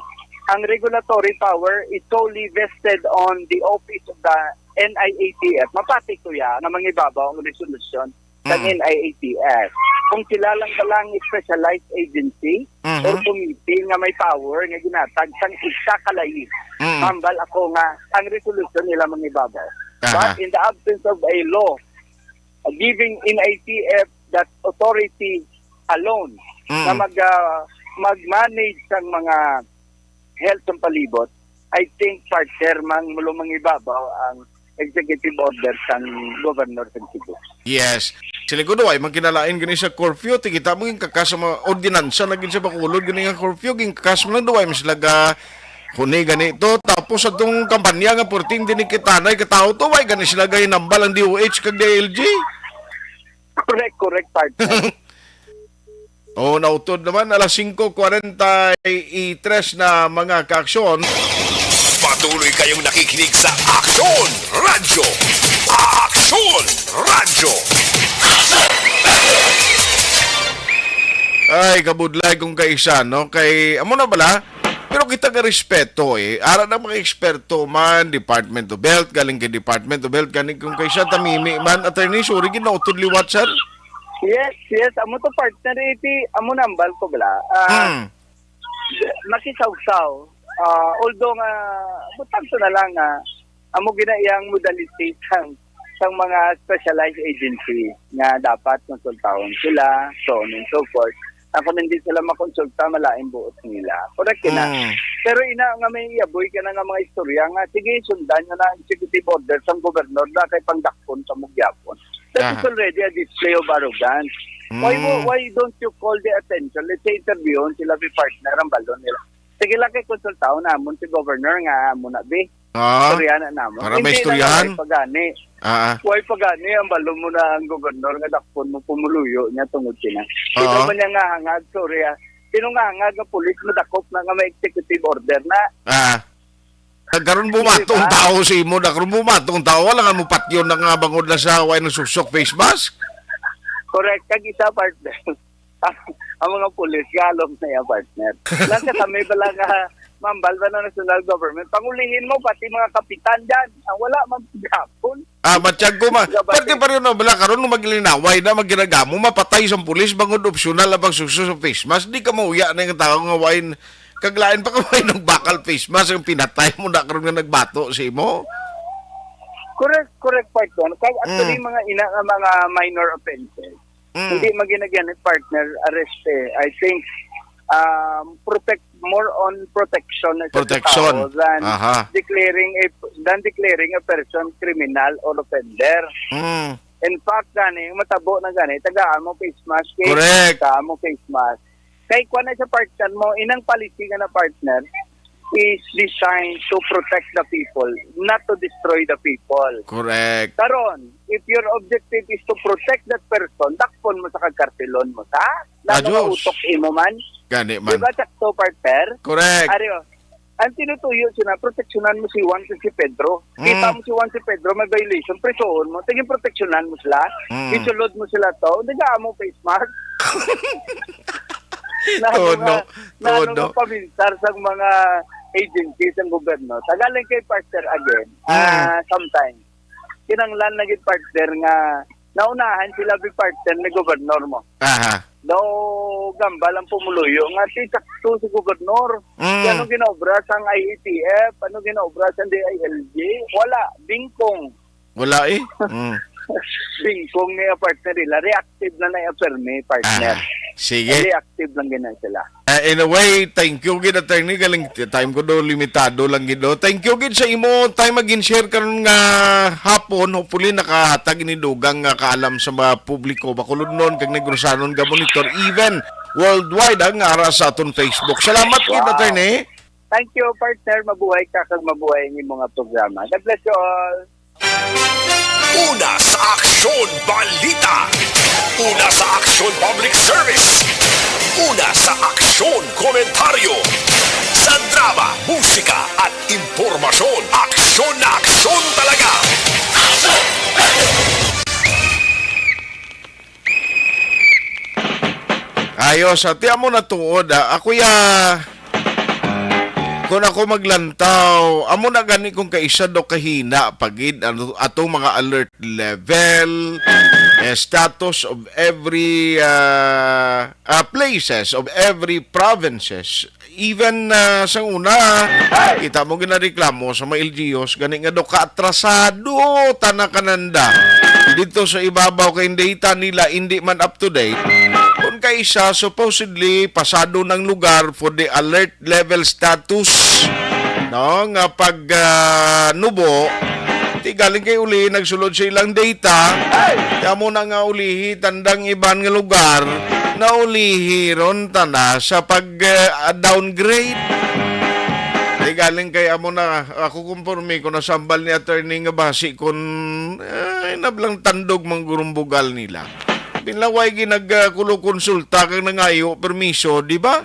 ang regulatory power is solely vested on the office of the NIATF. Mapati ko yan na mangibabaw ang resolution ng NIATF. Kung sila lang specialized agency or committee nga may power nga ginatag sang isa kalay. Mambal ako nga ang resolution nila mangibabaw. But in the absence of a law giving NIATF that authority alone na mag-manage sang mga health ng palibot, I think partner mulumang ibabaw ang executive order sang governor ng Cebu. Yes. Sila ko ay magkinalain gani sa curfew ti kita mo yung kakas sa mga ordinansa na gin sa bakulod gani nga curfew ging kakas mo lang duway mas laga kuni ganito tapos atong kampanya nga porting din kitanay katao to way gani sila gay nambal ang DOH kag DLG. Correct partner. Oh, nautod naman alas 5:43 na mga kaaksyon. Patuloy kayong nakikinig sa Aksyon Radyo. Aksyon Radyo. Ay, kabudlay kung kaisa, no? Kay, amo na bala, pero kita nga respeto Ara na mga eksperto man, Department of Health, galing kay Department of Health, galing kung kaisa, tamimi man, attorney, sorry, ginautod liwat, sir. Yes. Amo to partner iti, amo nambal ko bala. Nakisawsaw. Although nga, butang to na lang amo ginayang modality sang mga specialized agency nga dapat konsultahon sila, so on and so forth. Kung hindi sila makonsulta, malaing buot nila. Correct na. Pero ina nga may iaboy ka na nga mga istorya nga, sige, sundan nyo na ang executive order sa gobernador na kay pangdakpon sa Mugyapon. That is already a display of arrogance. Why don't you call the attention? Let's say interviewon sila may partner ang balon nila. Sige lang kay konsultahon namon si governor nga muna be. Istoryahan na namon. Para may istoryahan? Why pagani ang balon mo na ang gobernador nga dakpon mo pumuluyo niya tungod sina. Ito man niya nga hangad, sorry Sino nga hangad nga pulis mo dakop na nga may executive order na. Nagkaroon bumatong tao sa imo, nagkaroon bumatong tao, wala nga mo patyon na nga bangod na sa way ng susok face mask. Correct, kag isa partner. Ang mga pulis, galong na yan partner. Lang kasami pala nga mambal ba ng national government, pangulihin mo pati mga kapitan dyan. Ang wala man gapon. Matiyag ko Pwede pa rin na bala karon no maglinaway na magginagamo mapatay sa pulis bangod opsyonal na pagsuso sa face mask. Di ka mauya na yung tao nga wain kaglain pa kamay ng bakal face mask ang pinatay mo na karon nga nagbato si mo. Correct part doon. Kaya actually mga minor offenses. Hindi maginagyan ni partner arrest I think protect more on protection sa tao than declaring a person criminal or offender. In fact, matabo na tagaan mo face mask. Correct. Tagaan mo face mask. Kaya kung na sa partner mo, inang policy nga na partner is designed to protect the people, not to destroy the people. Correct. Karon, if your objective is to protect that person, dakpon mo sa kagkartelon mo, sa? Lalo utok imo man. Gani man. Diba, sakto, partner? Correct. Ario, ang tinutuyo sila, proteksyonan mo si Juan si Pedro. Kita mo si Juan si Pedro, may violation, presoon mo, tingin proteksyonan mo sila, isulod mo sila to, diga mo face mask. Nano pamintar sa mga agencies ng gobyerno. Tagalan kay partner again. Sometimes, kinanglan naging partner nga, naunahan sila bi partner ni gobernador mo. Daw gambal ang pumuluyo nga sakto si gobernador. Ano ginaobra sa IETF, ano ginaobra sa DILG? Wala, bingkong. Wala Bingkong niya partner nila, reactive na na-affirme partner. Sige. Reactive lang ganyan sila. In a way, thank you gid attorney galing time ko do limitado lang gid do. Thank you gid sa imo time magin-share karon nga hapon hopefully nakahatag ni dugang nga kaalam sa mga publiko bakulod nun kag negrosanon ga monitor even worldwide ang ara sa aton Facebook. Salamat gid attorney. Thank you partner, mabuhay ka kag mabuhay ang mga programa. God bless you all. Una sa Aksyon Balita. Una sa Aksyon Public Service. Una sa Aksyon Komentaryo. Sa drama, musika at impormasyon. Aksyon na aksyon talaga. Ayos, ati mo na tuod ako kung ako maglantaw, amo na gani kung kaisa do kahina pagid atong mga alert level, status of every places of every provinces. Even sa una, kita mo ginareklamo sa mga LGUs, gani nga do kaatrasado tanakananda. Dito sa ibabaw kay data nila hindi man up to date. Kung kaisa, supposedly, pasado ng lugar for the alert level status. No? Nga pag nubo, di galing kay uli, nagsulod sa ilang data. Kaya mo na nga ulihi, tandang iban nga lugar, na ulihi ron tanda sa pag-downgrade. Di galing kay amo na, ako kumporme ko na sambal ni attorney nga basi kung nablang tandog mang gurumbugal nila. Pinlaway ginagkulo-konsulta kang nangayo permiso, di ba?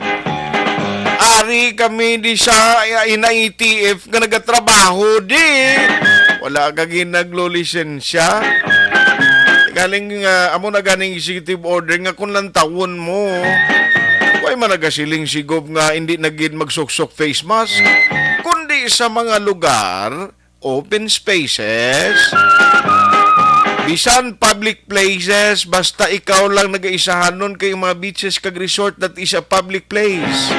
Ari kami di sa ina-ETF nga nagatrabaho, di. Wala ka ginaglo-lisensya. Galing amo na ganing executive order nga kung lang tawon mo. Huwag managasiling sigob nga hindi naging magsuksok face mask. Kundi sa mga lugar, open spaces, bisan public places, basta ikaw lang nag-aisahan nun kay mga beaches kag resort that is a public place.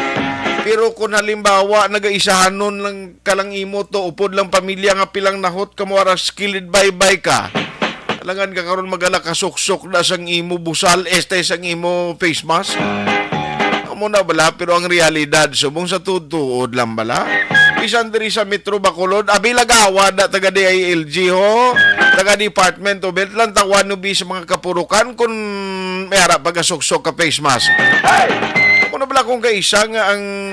Pero kung halimbawa nag-aisahan nun lang kalang imo to, upod lang pamilya nga pilang nahot ka mo aras skilled bye-bye ka. Alangan ka karon magala kasuksok na sang imo busal, sang imo face mask. Amo na bala, pero ang realidad, subong sa tutuod lang bala. Bisan diri sa Metro Bacolod, abilagawa na taga DILG ho, taga Department of Health lang tawan no bi sa mga kapurukan kung may harap pagasuksok ka face mask. Kung bala kung kaisa nga ang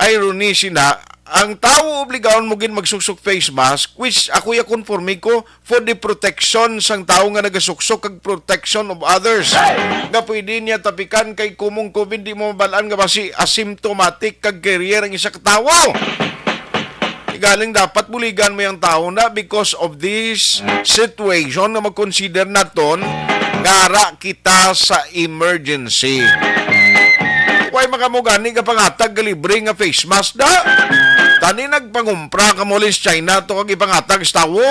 irony sina, ang tao obligaon mo gin magsuksok face mask, which ako ya conforme ko for the protection sang tao nga nagasuksok kag protection of others. Nga pwede niya tapikan kay kumong COVID di mo mabalaan nga basi asymptomatic kag carrier ang isa ka tawo. Galing dapat buligan mo yung tao na because of this situation na mag-consider naton ngara kita sa emergency. Why makamugani ka pangatag libre nga face mask da? Tani nagpangumpra ka mo sa China to kag ipangatag sa tawo.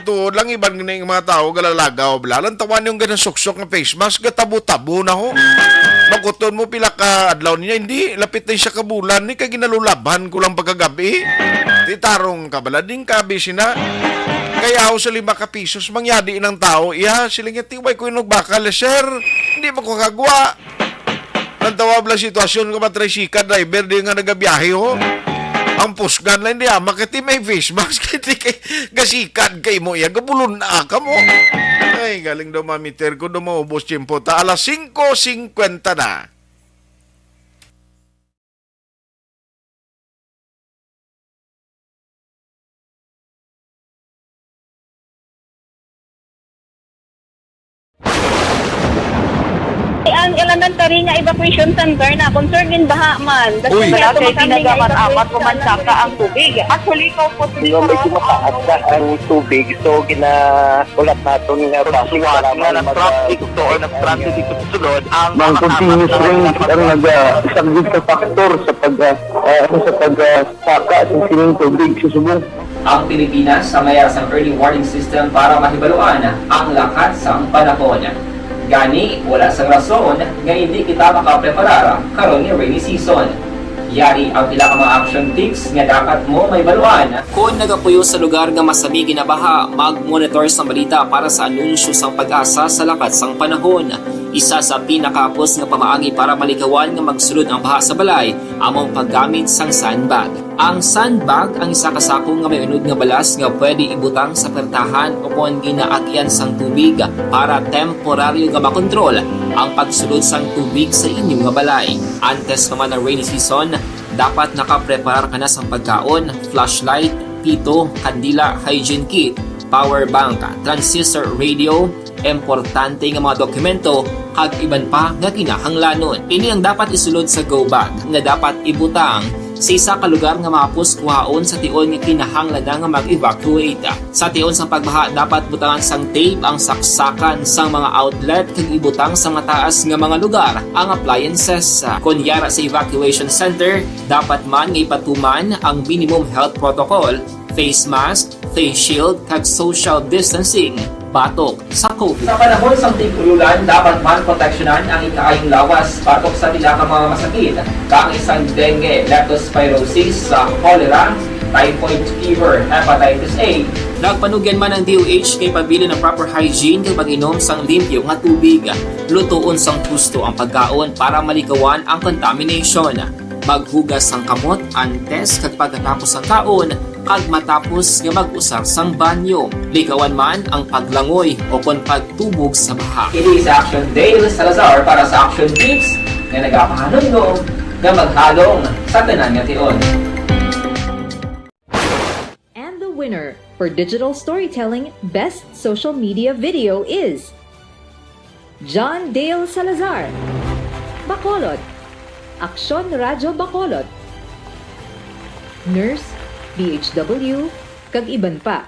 Tuod lang iban nga mga tao galalagaw blalan tawan yung ganang suksok nga face mask gatabo-tabo na ho. Maguton mo pila ka adlaw niya hindi lapit na siya ka bulan ni kay ginalulaban ko lang pagkagabi. Titarong ka balading kabi sina. Kaya ako sa 5 ka pisos mangyadi ng tao. Iya, sila nga tiway ko yung bakal, sir. Hindi mo ko kagwa. Nantawab lang sitwasyon ko matricycle driver di nga nagabiyahe ho. Ang pusgan lang hindi makati may face mask kiti kay gasikan kay mo iya gabulon na ka mo. Ay galing daw mamiter ko daw maubos tiyempo ta alas 5:50 na. Ang elementary nga evacuation center na concern din baha man. Uy. Wala kay pinagamat-amat pumansaka ang tubig. Actually, ikaw po Hindi mo medyo mataas na ang tubig. So, ulat natin nga Pagsiwag nga ng traffic to or nag-traffic dito sa sulod ang Mang continuous rin ang nag-isang sa factor sa pagsaka at sining tubig sa subong. Ang Pilipinas sa mayas ang early warning system para mahibaluan ang lakat sa panahon. Gani, wala sang rason nga hindi kita makapreparara karon ni rainy season. Yari ang pila ka mga action tips nga dapat mo may baluan. Kung nagapuyo sa lugar nga masabi ginabaha, mag-monitor sa balita para sa anunsyo sang pag-asa sa lakat sang panahon. Isa sa pinakapos nga pamaagi para malikawan nga magsulod ang baha sa balay, among paggamit sang sandbag. Ang sandbag ang isa ka sako nga may unod nga balas nga pwede ibutang sa pertahan o kung ginaagyan sang tubig para temporaryo nga makontrol ang pagsulod sang tubig sa inyong nga balay. Antes naman ng rainy season, dapat nakaprepare ka na sang pagkaon, flashlight, pito, kandila, hygiene kit, power bank, transistor radio, importante nga mga dokumento kag iban pa nga kinahanglanon. Ini ang dapat isulod sa go bag nga dapat ibutang sa isa ka lugar nga mapus kuhaon sa tion nga kinahanglan nga mag-evacuate. Sa tion sa pagbaha dapat butangan sang tape ang saksakan sang mga outlet kag ibutang sa mataas nga mga lugar ang appliances. Kunyara sa evacuation center, dapat man nga ipatuman ang minimum health protocol, face mask, face shield kag social distancing. Batok sa COVID. Sa panahon sa tig-ululan, dapat man proteksyonan ang ikaayong lawas batok sa pila ka mga masakit, kang isang dengue, leptospirosis, cholera, typhoid fever, hepatitis A. Nagpanugyan man ang DOH kay pabili ng proper hygiene kay pag-inom sang limpyo nga tubig. Lutuon sang gusto ang pagkaon para malikawan ang contamination. Maghugas sang kamot antes kag pagkatapos ang kaon kag matapos nga mag-usar sang banyo. Likawan man ang paglangoy o kon pagtubog sa baha. Kini sa Action Dale Salazar para sa Action Tips nga nagapahanunggo nga maghalong sa tanan nga tion. And the winner for Digital Storytelling Best Social Media Video is John Dale Salazar, Bacolod, Aksyon Radyo Bacolod, Nurse, DHW, kag iban pa.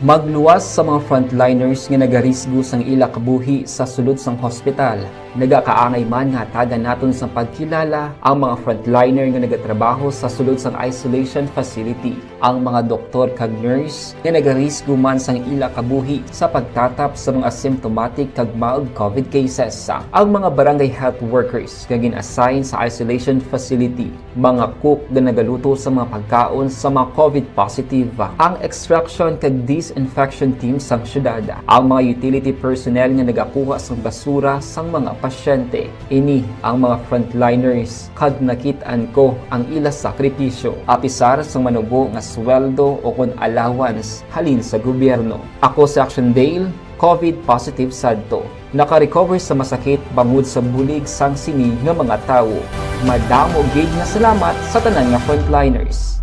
Magluwas sa mga frontliners nga nagarisgo sang ila kabuhi sa sulod sang hospital. Nagakaangay man nga tagan naton sa pagkilala ang mga frontliner nga nagatrabaho sa sulod sang isolation facility. Ang mga doktor kag nurse nga nagarisgo man sang ila kabuhi sa pagtatap sa mga asymptomatic kag mild COVID cases. Ang mga barangay health workers nga gin-assign sa isolation facility, mga cook nga nagaluto sa mga pagkaon sa mga COVID positive. Ang extraction kag disinfection team sang syudad, ang mga utility personnel nga nagakuha sang basura sang mga pasyente. Ini ang mga frontliners kag nakit-an ko ang ila sakripisyo apisar sang manubo nga sweldo o kon allowance halin sa gobyerno. Ako sa Action Dale, COVID positive sadto. Naka-recover sa masakit bangod sa bulig sang sini nga mga tawo. Madamo gid nga salamat sa tanan nga frontliners.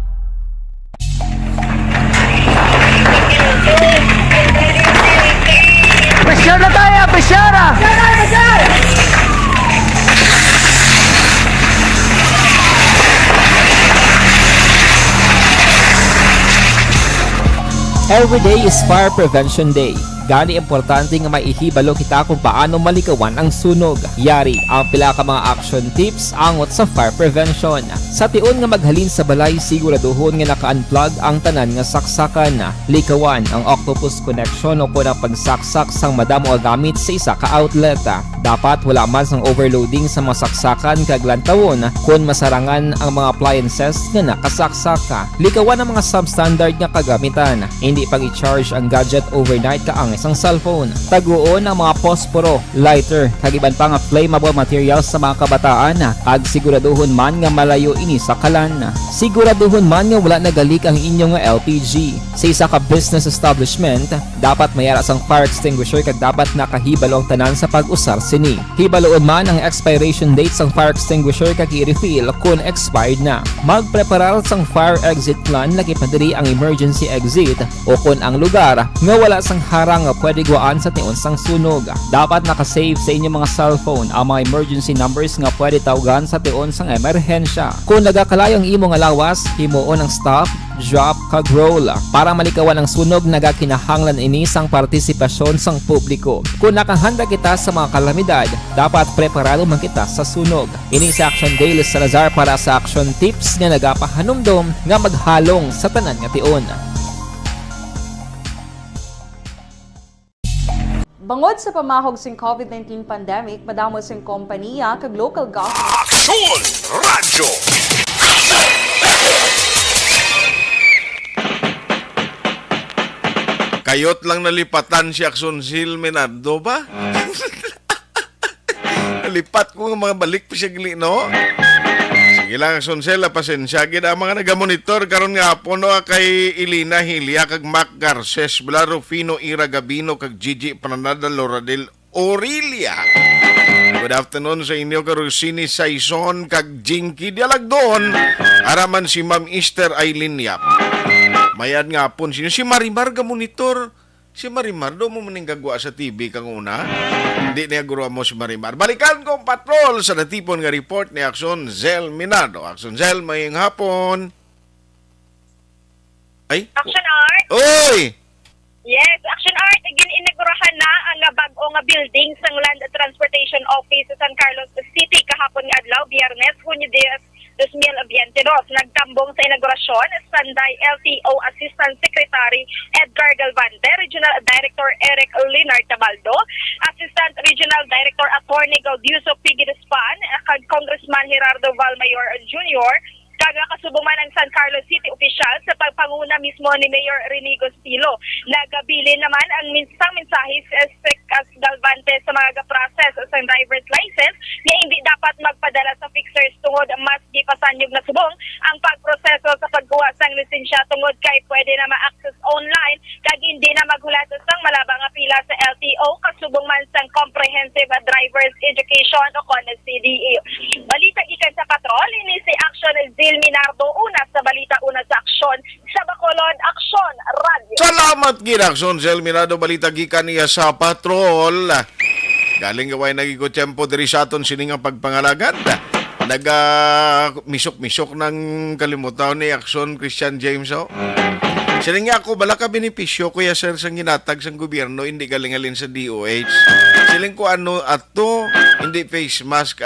Pressure na tayo! Pressure na! Every day is Fire Prevention Day. Gani importante nga maihibalo kita kung paano malikawan ang sunog. Yari ang pila ka mga action tips angot sa fire prevention. Sa tion nga maghalin sa balay, siguraduhon nga naka-unplug ang tanan nga saksakan. Likawan ang octopus connection o kung ang pagsaksak sang madamo nga gamit sa isa ka outlet. Dapat wala man sang overloading sa mga saksakan kag lantawon kung masarangan ang mga appliances nga nakasaksaka. Likawan ang mga substandard nga kagamitan. Hindi pag i-charge ang gadget overnight kaangis ang cellphone. Taguon ang mga posporo, lighter, kag iban pa nga flammable materials sa mga kabataan. Ag siguraduhon man nga malayo ini sa kalan. Siguraduhon man nga wala nagalik ang inyong nga LPG. Sa isa ka business establishment, dapat mayara sang fire extinguisher kag dapat nakahibalo ang tanan sa pag-usar sini. Hibaloon man ang expiration date sang fire extinguisher kag i-refill kung expired na. Magpreparar sang fire exit plan lagi pa diri ang emergency exit o kung ang lugar nga wala sang harang nga pwede guaan sa tion sang sunog. Dapat nakasave sa inyong mga cellphone ang mga emergency numbers nga pwede tawagan sa tion sang emerhensya. Kung nagakalayo ang imong alawas, himuon ang stop, drop kag roll para malikawan ang sunog. Nagakinahanglan ini sang partisipasyon sang publiko. Kung nakahanda kita sa mga kalamidad, dapat preparado man kita sa sunog. Ini sa Action Dale Salazar para sa action tips nga nagapahanumdom nga maghalong sa tanan nga tion. Bangod sa pamahog sing COVID-19 pandemic, madamo sing kompanya kag local government Aksyon Radyo. Kayot lang nalipatan si Akson Sil Menardo ba? Nalipat ko nga mga balik pa siya gili, no? Sige lang, Akson Sil, pasensya. Gid ang mga nagamonitor karon nga hapon no, kay Ilina Hilia kag Mac Garces, Bla Rufino Ira Gabino kag Gigi Pananada Loradel Aurelia. Good afternoon sa inyo, Karusini Saison kag Jinky Dialagdon. Araman si Ma'am Easter Aileen Yap. Mayad nga pon sino si Marimar ga monitor. Si Marimar do mo maning gagwa sa TV kang una. Hindi niya guro mo si Marimar. Balikan kong patrol sa natipon nga report ni Akson Zel Minado. Akson Zel, maying hapon. Ay? Action Art? Oy! Yes, Action Art. Again, inagurahan na ang bago nga building sa Land Transportation Office sa San Carlos City kahapon nga adlaw, Biyernes, Hunyo 2022. Nagtambong sa inaugurasyon, Sanday LTO Assistant Secretary Edgar Galvante, Regional Director Eric Leonard Tabaldo, Assistant Regional Director Attorney Gaudiuso Pigidespan, Congressman Gerardo Valmayor Jr., kaga kasubuman ang San Carlos City official sa pagpanguna mismo ni Mayor Renigo Stilo. Nagabilin naman ang mensahe sa Galvante sa mga process sa driver's license na hindi dapat magpadala sa fixers tungod mas gipasanyog na subong ang pagproseso sa pagkuha sang lisensya tungod kay pwede na ma-access online kag hindi na maghulat sang malabang nga pila sa LTO kasubong man sang comprehensive driver's education o CONA CDE. Balita gikan sa patrol ini si Action Zil Minardo una sa balita una sa aksyon sa Bacolod Action Radio. Salamat gid Akson Zel Minado, balita gikan niya sa patrol. Galing gaway nagigod tempo diri sa aton sining nga pagpangalagad. Naga misok-misok ng kalimutan ni Akson Christian James. Siling nga ako, bala ka benepisyo kuya sir sa ginatag sa gobyerno, hindi galingalin sa DOH. Siling ko ano ato, hindi face mask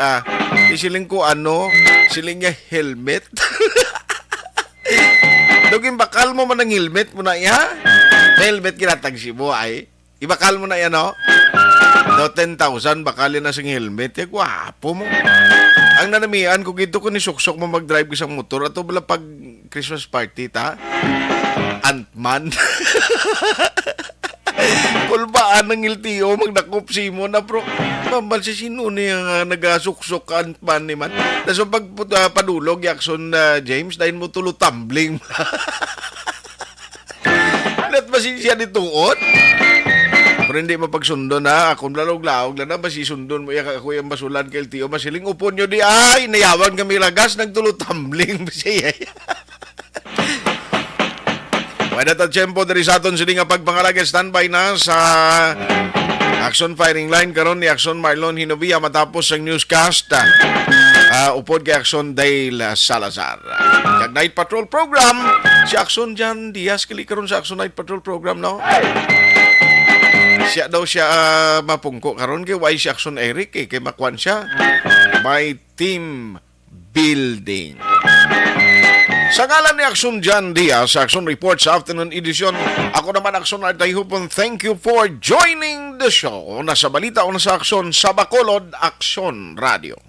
siling ko ano, siling nga helmet. Dugin bakal mo man ang helmet mo na iya. Helmet ginatag si buhay. Ibakal mo na yan, no? Do 10,000 bakalin na sing helmet. Gwapo mo. Ang nanamian ko gito ko ni suksok mo mag-drive ko sa motor ato bala pag Christmas party ta. Ant-Man. Kulbaan ng LTO magdakopsi mo na bro. Mambal si sino niya nagasuksok ka Ant-Man ni man. Tapos pag padulog Jackson James dahil mo tulo tumbling. Let ba siya dituot? Pero hindi mapagsundo na. Kung lalog-laog na masisundon mo ako yung basulan kay LTO. Masiling upon nyo di ay nayawan kami lagas nagtulo tumbling. Siya. Pwede ta tiyempo dari sa aton sila nga pagpangalag standby na sa Action Firing Line karon ni Action Marlon Hinovia matapos ang newscast. Upod kay Action Dale Salazar. Kag Night Patrol Program, si Action Jan Diaz kali karon sa Action Night Patrol Program, no? Siya daw siya mapungko karon kay why si Action Eric kay makwan siya. May team building. Sa ngalan ni Action John Diaz, sa Action Report sa afternoon edition, ako naman Action Artay Hupon, thank you for joining the show. Nasa balita o nasa Action sa Bacolod, Action Radio.